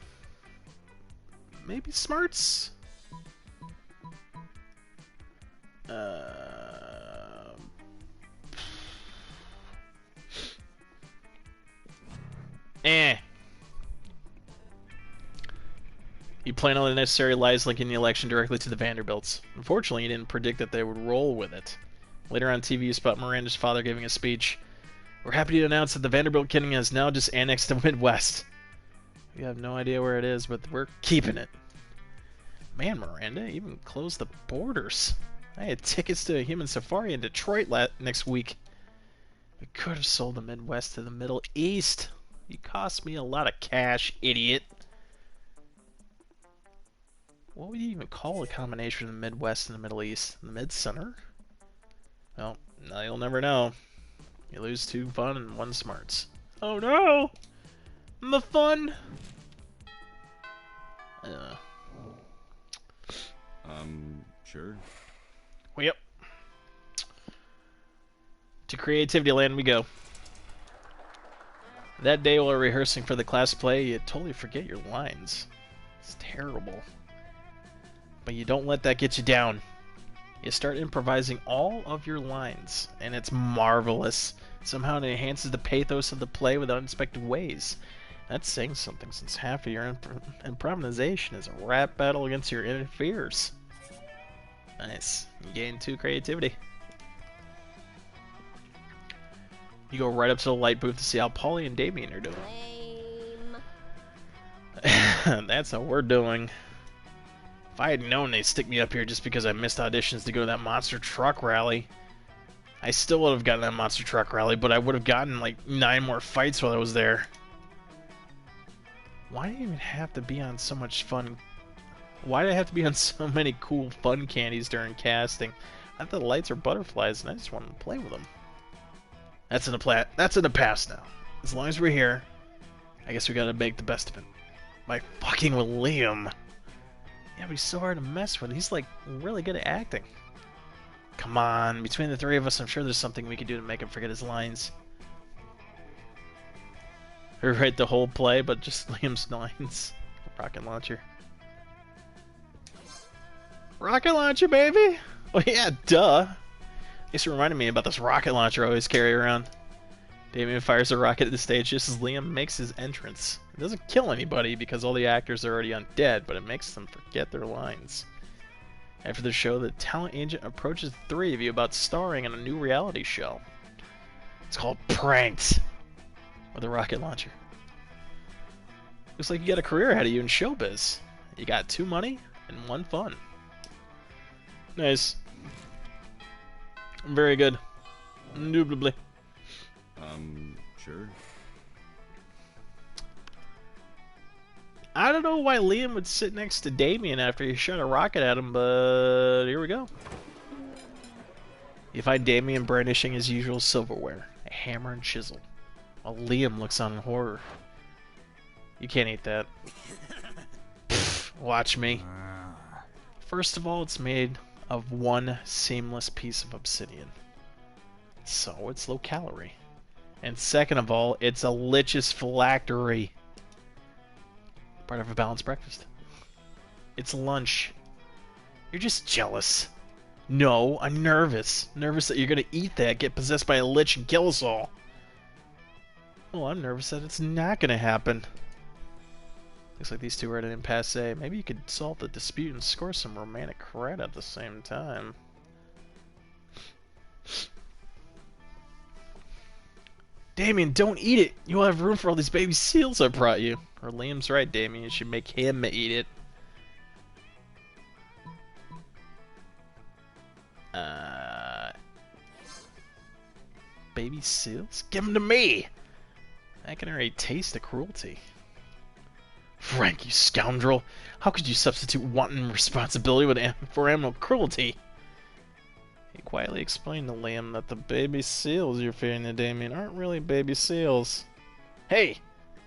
maybe smarts? You plan all the necessary lies linking the election directly to the Vanderbilts. Unfortunately, you didn't predict that they would roll with it. Later on TV, you spot Miranda's father giving a speech. We're happy to announce that the Vanderbilt kingdom has now just annexed the Midwest. We have no idea where it is, but we're keeping it. Man, Miranda, even closed the borders. I had tickets to a human safari in Detroit next week. We could have sold the Midwest to the Middle East. You cost me a lot of cash, idiot. What would you even call a combination of the Midwest and the Middle East? The Mid-Center? Well, now you'll never know. You lose 2 fun and 1 smarts. Oh no! The fun! Uh, Sure. well, yep. To Creativity Land we go. That day while rehearsing for the class play, you totally forget your lines. It's terrible. But you don't let that get you down. You start improvising all of your lines, and it's marvelous. Somehow it enhances the pathos of the play with unexpected ways. That's saying something, since half of your improvisation is a rap battle against your inner fears. Nice. You gain 2 creativity. You go right up to the light booth to see how Polly and Damien are doing. That's how we're doing. If I had known they'd stick me up here just because I missed auditions to go to that monster truck rally, I still would have gotten that monster truck rally, but I would have gotten like 9 more fights while I was there. Why do you even have to be on so much fun? Why did I have to be on so many cool fun candies during casting? I thought the lights are butterflies and I just wanted to play with them. That's in the past now. As long as we're here, I guess we gotta make the best of it. By fucking with Liam. Yeah, but he's so hard to mess with. He's like really good at acting. Come on, between the 3 of us, I'm sure there's something we could do to make him forget his lines. Or write the whole play, but just Liam's lines. Rocket launcher. Rocket launcher, baby! Oh yeah, duh! This reminded me about this rocket launcher I always carry around. Damien fires a rocket at the stage just as Liam makes his entrance. It doesn't kill anybody because all the actors are already undead, but it makes them forget their lines. After the show, the talent agent approaches the 3 of you about starring in a new reality show. It's called Pranked with a rocket launcher. Looks like you got a career ahead of you in showbiz. You got 2 money and 1 fun. Nice. Very good. Indubitably. Sure. I don't know why Liam would sit next to Damien after he shot a rocket at him, but here we go. You find Damien brandishing his usual silverware, a hammer and chisel, while Liam looks on in horror. You can't eat that. Pfft, watch me. First of all, it's made of 1 seamless piece of obsidian, so it's low calorie. And second of all, it's a lich's phylactery. Part of a balanced breakfast. It's lunch. You're just jealous. No, I'm nervous. Nervous that you're gonna eat that, get possessed by a lich, and kill us all. Well, I'm nervous that it's not gonna happen. Looks like these 2 are at an impasse. Maybe you could solve the dispute and score some romantic cred at the same time. Damien, don't eat it! You'll have room for all these baby seals I brought you. Or Liam's right, Damien. You should make him eat it. Baby seals? Give them to me! I can already taste the cruelty. Frank, you scoundrel! How could you substitute wanton responsibility for animal cruelty? He quietly explained to Liam that the baby seals you're feeding to Damien aren't really baby seals. Hey!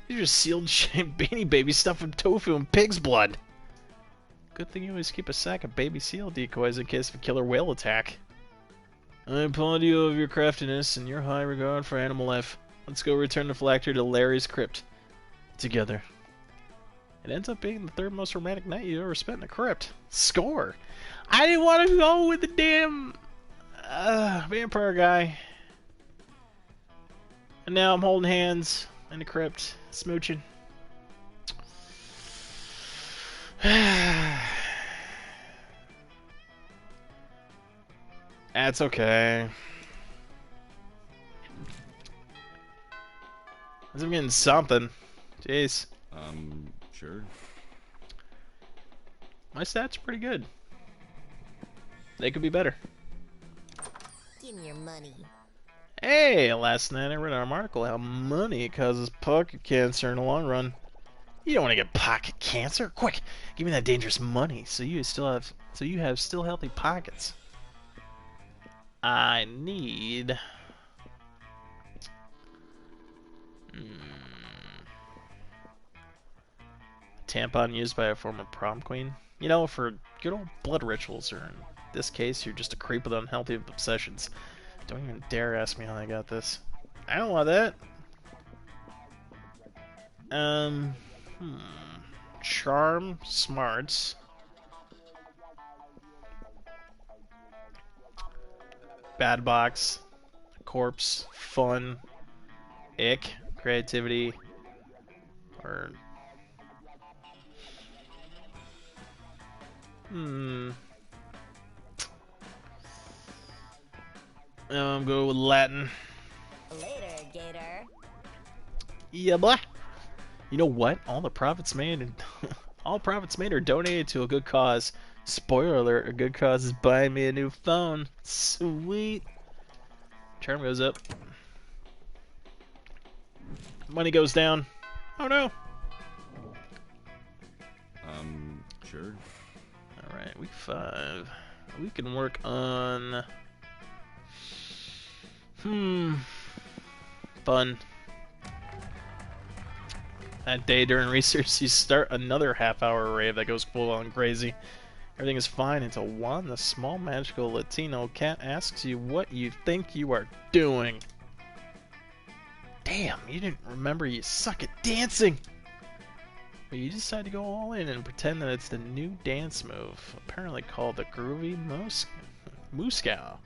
These are sealed-shaped beanie babies stuffed with tofu and pig's blood! Good thing you always keep a sack of baby seal decoys in case of a killer whale attack. I applaud you of your craftiness and your high regard for animal life. Let's go return the phylactery to Larry's crypt. Together. It ends up being the 3rd most romantic night you ever spent in a crypt. Score! I didn't want to go with the damn vampire guy. And now I'm holding hands in the crypt, smooching. That's okay. I'm getting something. Jeez. Sure. My stats are pretty good. They could be better. Give me your money. Hey, last night I read an article how money causes pocket cancer in the long run. You don't want to get pocket cancer. Quick, give me that dangerous money so you have still healthy pockets. I need... tampon used by a former prom queen. You know, for good old blood rituals, or in this case, you're just a creep with unhealthy obsessions. Don't even dare ask me how I got this. I don't want that. Charm, smarts. Bad box, corpse, fun, ick, creativity, or... I'm going with Latin. Later, Gator. Yeah, blah. You know what? All profits made are donated to a good cause. Spoiler alert: a good cause is buying me a new phone. Sweet. Charm goes up. Money goes down. Oh no. Sure. All right, week 5. We can work on. Fun. That day during research, you start another half-hour rave that goes full-on crazy. Everything is fine until Juan, the small magical Latino cat, asks you what you think you are doing. Damn, you didn't remember you suck at dancing! But you decide to go all in and pretend that it's the new dance move, apparently called the Groovy Muskow.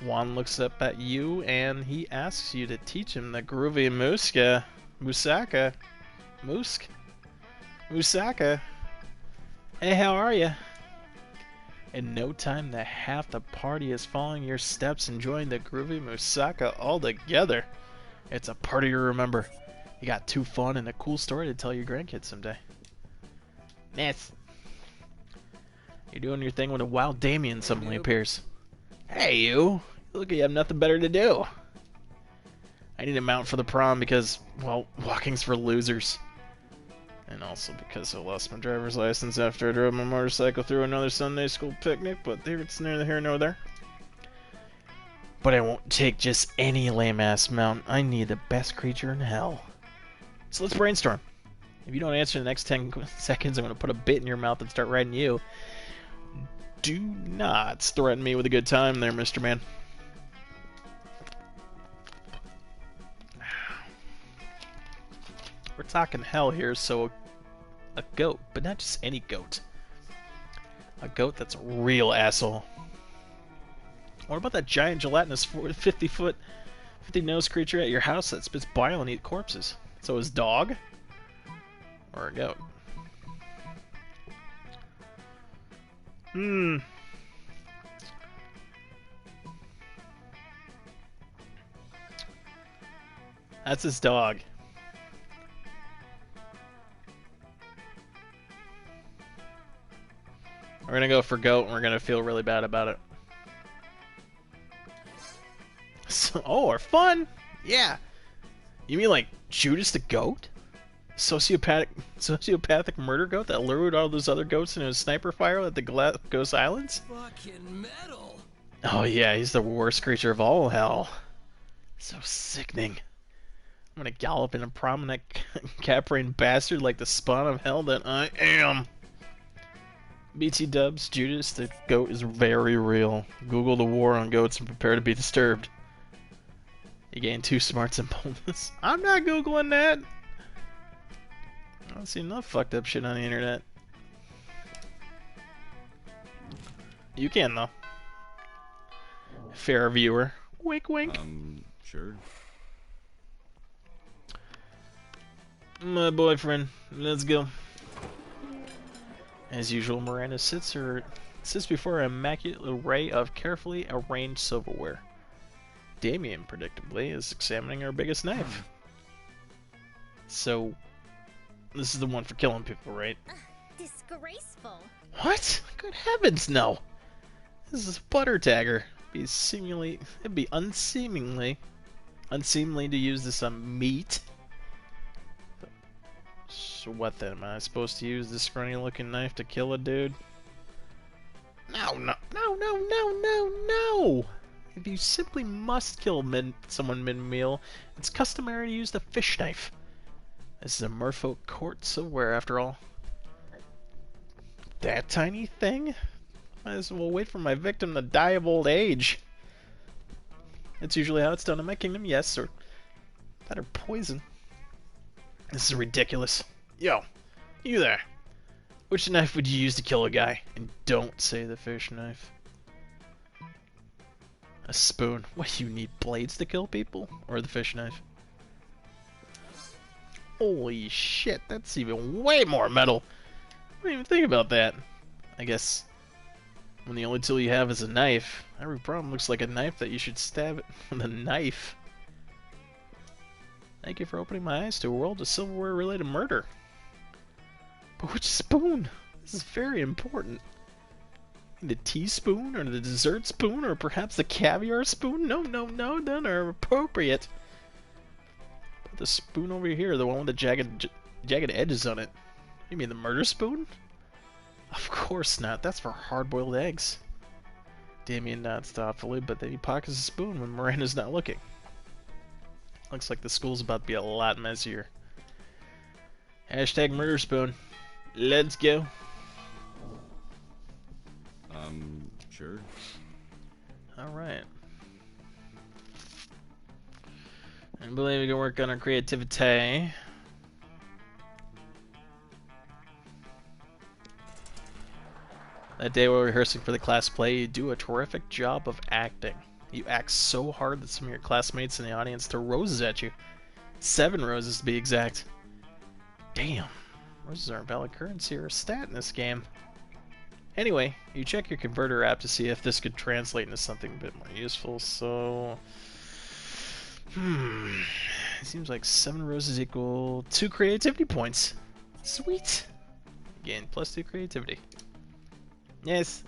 Juan looks up at you and he asks you to teach him the Groovy Musaka. Hey, how are ya? In no time, the half the party is following your steps, enjoying the Groovy Musaka all together. It's a party to remember. You got too fun and a cool story to tell your grandkids someday. Yes. You're doing your thing when a wild Damien suddenly appears. Hey, you! Look, you have nothing better to do. I need a mount for the prom because, well, walking's for losers. And also because I lost my driver's license after I drove my motorcycle through another Sunday school picnic, but it's neither here nor there. But I won't take just any lame-ass mount. I need the best creature in hell. So let's brainstorm. If you don't answer in the next 10 seconds, I'm going to put a bit in your mouth and start riding you. Do not threaten me with a good time there, Mr. Man. We're talking hell here, so a goat, but not just any goat. A goat that's a real asshole. What about that giant gelatinous 50 nose creature at your house that spits bile and eats corpses? So his dog? Or a goat? That's his dog. We're gonna go for goat and we're gonna feel really bad about it. So, or fun? Yeah. You mean like Judas the goat? Sociopathic murder goat that lured all those other goats into a sniper fire at the Ghost Islands? Fucking metal. Oh yeah, he's the worst creature of all hell. So sickening. I'm gonna gallop in a prominent cat-brained bastard like the spawn of hell that I am. BT dubs, Judas the goat is very real. Google the war on goats and prepare to be disturbed. You gain 2 smarts and boldness. I'm not Googling that! I don't see enough fucked up shit on the internet. You can, though. Fair viewer. Wink, wink. Sure. My boyfriend. Let's go. As usual, Miranda sits before an immaculate array of carefully arranged silverware. Damien, predictably, is examining her biggest knife. So, this is the one for killing people, right? Disgraceful. What? Good heavens, no! This is a butter tagger. It'd be unseemly to use this on meat. So what then? Am I supposed to use this scrawny-looking knife to kill a dude? No! If you simply must kill someone mid-meal, it's customary to use the fish knife. This is a merfolk court silverware, after all. That tiny thing? Might as well wait for my victim to die of old age. That's usually how it's done in my kingdom, yes, or that or poison. This is ridiculous. Yo, you there. Which knife would you use to kill a guy? And don't say the fish knife. A spoon. What, you need blades to kill people? Or the fish knife? Holy shit, that's even way more metal. I didn't even think about that. I guess when the only tool you have is a knife, every problem looks like a knife that you should stab it with a knife. Thank you for opening my eyes to a world of silverware-related murder. But which spoon? This is very important. The teaspoon, or the dessert spoon, or perhaps the caviar spoon? No, none are appropriate. But the spoon over here, the one with the jagged edges on it. You mean the murder spoon? Of course not. That's for hard-boiled eggs. Damien nods thoughtfully, but then he pockets the spoon when Miranda's not looking. Looks like the school's about to be a lot messier. Hashtag murder spoon. Let's go. Sure. Alright. I believe we can work on our creativity. That day while rehearsing for the class play, you do a terrific job of acting. You act so hard that some of your classmates in the audience throw roses at you. 7 roses to be exact. Damn. Roses aren't valid currency or a stat in this game. Anyway, you check your converter app to see if this could translate into something a bit more useful, so... It seems like 7 roses equal 2 creativity points. Sweet! Again, plus 2 creativity. Yes.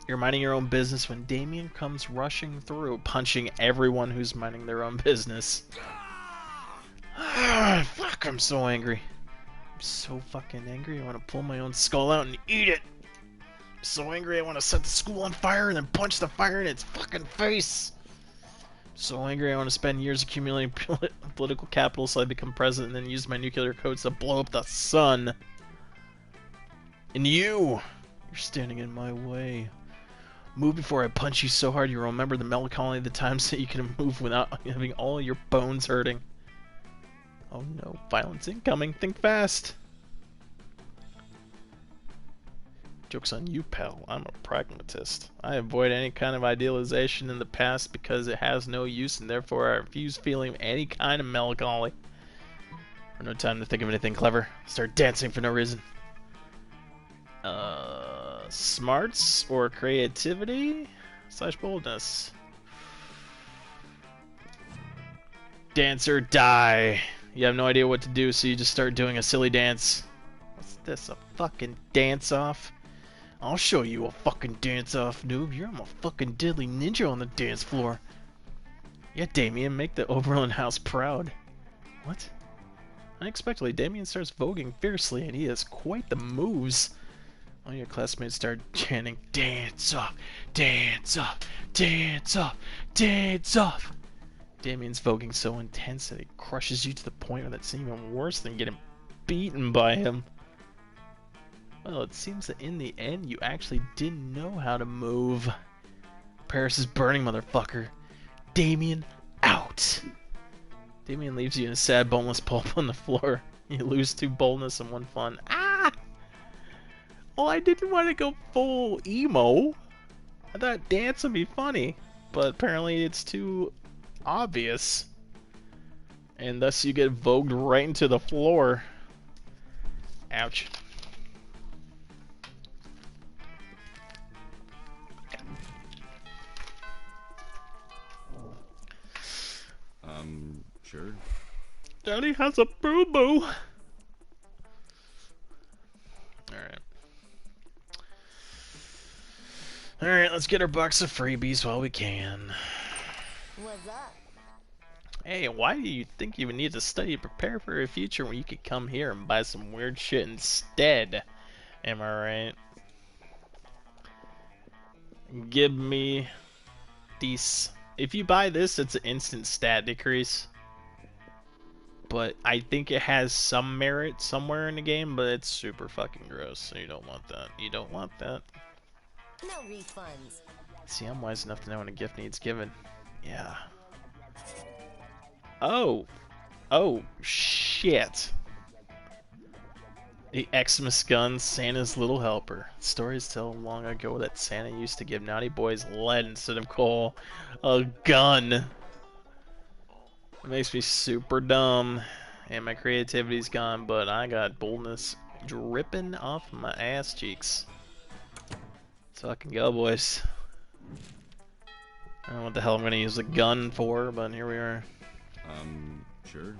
You're minding your own business when Damien comes rushing through, punching everyone who's minding their own business. Fuck, I'm so angry. I'm so fucking angry, I want to pull my own skull out and eat it. I'm so angry, I want to set the school on fire and then punch the fire in its fucking face. I'm so angry, I want to spend years accumulating political capital so I become president and then use my nuclear codes to blow up the sun. And you're standing in my way. Move before I punch you so hard you remember the melancholy of the times that you can move without having all your bones hurting. Oh no, violence incoming, think fast! Joke's on you, pal, I'm a pragmatist. I avoid any kind of idealization in the past because it has no use and therefore I refuse feeling any kind of melancholy. No time to think of anything clever. Start dancing for no reason. Smarts or creativity / boldness. Dance or die. You have no idea what to do, so you just start doing a silly dance. What's this, a fucking dance-off? I'll show you a fucking dance-off, noob. You're a fucking deadly ninja on the dance floor. Yeah, Damien, make the Oberlin house proud. What? Unexpectedly, Damien starts voguing fiercely, and he has quite the moves. All your classmates start chanting, dance off, dance off, dance off, dance off. Damien's voguing so intense that he crushes you to the point where that's even worse than getting beaten by him. Well, it seems that in the end, you actually didn't know how to move. Paris is burning, motherfucker. Damien, out! Damien leaves you in a sad, boneless pulp on the floor. You lose 2 boldness and 1 fun. Ah! Well, I didn't want to go full emo. I thought dance would be funny, but apparently it's too obvious. And thus you get vogued right into the floor. Ouch. Sure. Daddy has a boo-boo. Alright. Alright, let's get our box of freebies while we can. What's up? Hey, why do you think you would need to study to prepare for a future when you could come here and buy some weird shit instead? Am I right? Give me If you buy this, it's an instant stat decrease. But I think it has some merit somewhere in the game, but it's super fucking gross, so you don't want that. You don't want that. No refunds. See, I'm wise enough to know when a gift needs given. Yeah. Oh. Oh, shit. The Xmas gun, Santa's little helper. Stories tell long ago that Santa used to give naughty boys lead instead of coal. A gun. It makes me super dumb. And my creativity's gone, but I got boldness dripping off my ass cheeks. Let's fucking go, boys. I don't know what the hell I'm gonna use a gun for, but here we are. Sure.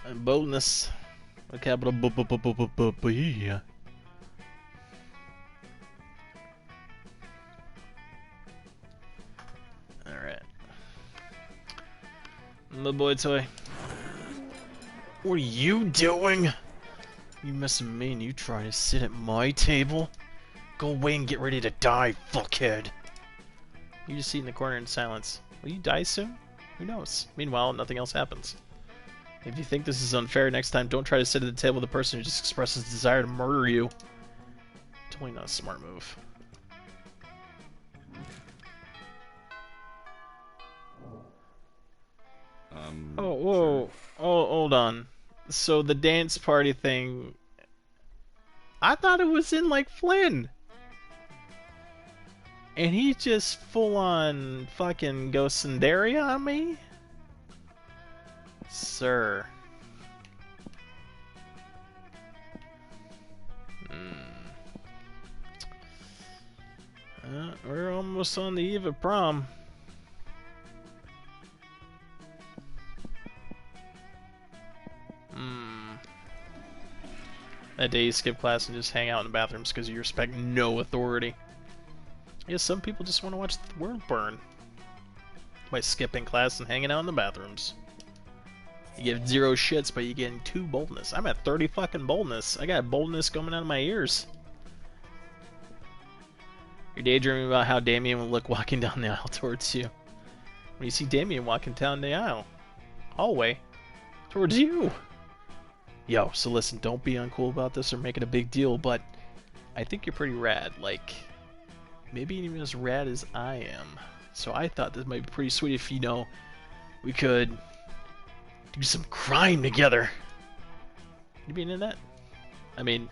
And boldness. A capital B. Alright. The boy toy. What are you doing? You messing with me and you trying to sit at my table? Go away and get ready to die, fuckhead. You just sit in the corner in silence. Will you die soon? Who knows? Meanwhile, nothing else happens. If you think this is unfair, next time don't try to sit at the table with a person who just expresses a desire to murder you. Totally not a smart move. Oh, whoa. Sure. Oh, hold on. So the dance party thing... I thought it was in, like, Flynn. And he just full-on fucking go Cinderia on me? Sir. We're almost on the eve of prom. That day you skip class and just hang out in the bathrooms because you respect no authority. Yeah, some people just want to watch the world burn by skipping class and hanging out in the bathrooms. You get 0 shits, but you get 2 boldness. I'm at 30 fucking boldness. I got boldness coming out of my ears. You're daydreaming about how Damien will look walking down the aisle towards you. When you see Damien walking down the aisle, hallway, towards you. Yo, so listen, don't be uncool about this or make it a big deal, but I think you're pretty rad. Like, maybe even as rad as I am. So I thought this might be pretty sweet if, you know, we could do some crime together. You be into that? I mean,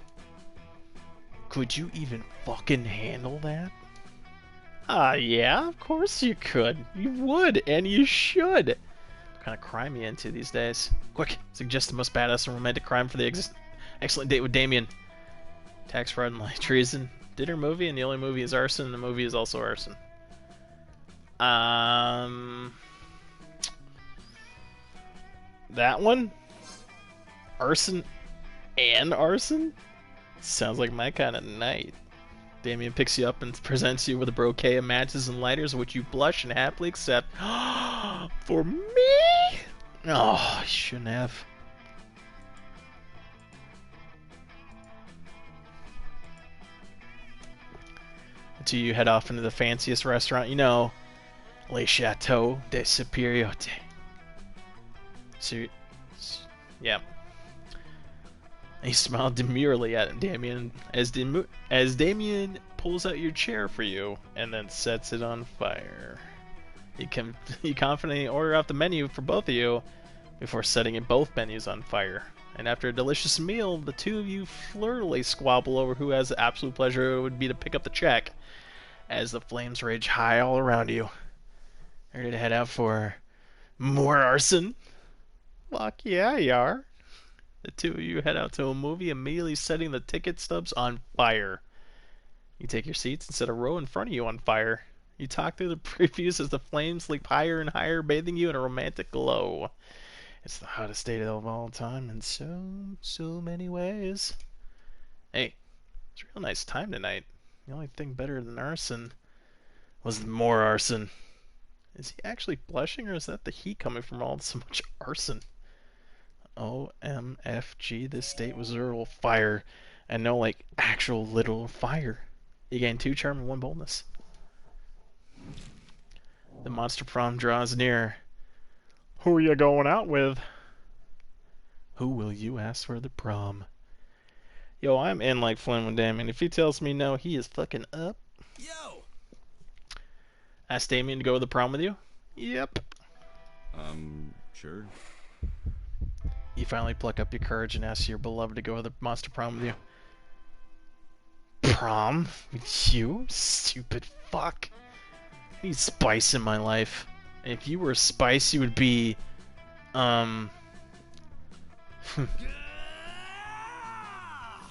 could you even fucking handle that? Yeah, of course you could. You would, and you should. What kind of crime you into these days? Quick, suggest the most badass and romantic crime for the excellent date with Damien. Tax fraud and light treason. Did her movie, and the only movie is arson, and the movie is also arson. That one? Arson and arson? Sounds like my kind of night. Damien picks you up and presents you with a bouquet of matches and lighters, which you blush and happily accept. For me? Oh, I shouldn't have. Until you head off into the fanciest restaurant you know, Le Chateau de Superiorité. So, yeah. He smiled demurely at Damien as Damien pulls out your chair for you and then sets it on fire. You confidently order out the menu for both of you before setting both menus on fire. And after a delicious meal, the two of you flirtily squabble over who has the absolute pleasure it would be to pick up the check as the flames rage high all around you. Ready to head out for more arson? Fuck yeah, you are. The two of you head out to a movie, immediately setting the ticket stubs on fire. You take your seats and set a row in front of you on fire. You talk through the previews as the flames leap higher and higher, bathing you in a romantic glow. It's the hottest date of all time in so many ways. Hey, it's a real nice time tonight. The only thing better than arson was more arson. Is he actually blushing, or is that the heat coming from all so much arson? OMFG, this date was literal fire, and no, like, actual literal fire. You gain 2 charm and 1 boldness. The monster prom draws near. Who are you going out with? Who will you ask for the prom? Yo, I'm in like Flynn with Damien. If he tells me no, he is fucking up. Yo! Ask Damien to go to the prom with you? Yep. Sure. You finally pluck up your courage and ask your beloved to go to the monster prom with you. Prom? With you? Stupid fuck. I need spice in my life. If you were spice, you would be, some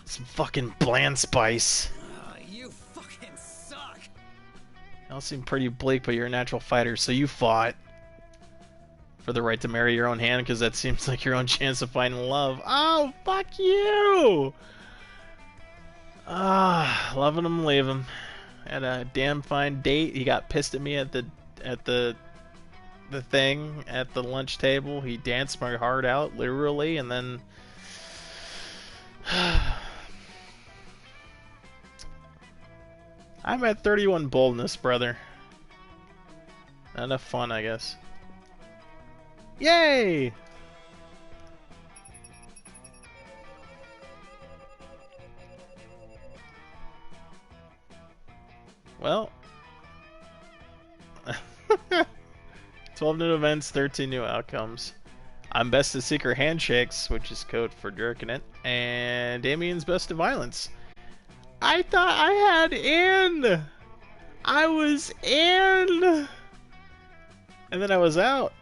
fucking bland spice. You fucking suck! Y'all seem pretty bleak, but you're a natural fighter, so you fought for the right to marry your own hand, because that seems like your own chance of finding love. Oh, fuck you! Loving him, leave him. Had a damn fine date. He got pissed at me at the thing at the lunch table. He danced my heart out, literally, and then I'm at 31 boldness, brother. Not enough fun, I guess. Yay! Well, 12 new events, 13 new outcomes. I'm best at secret handshakes, which is code for jerking it, and Damien's best at violence. I thought I had in. I was in, and then I was out.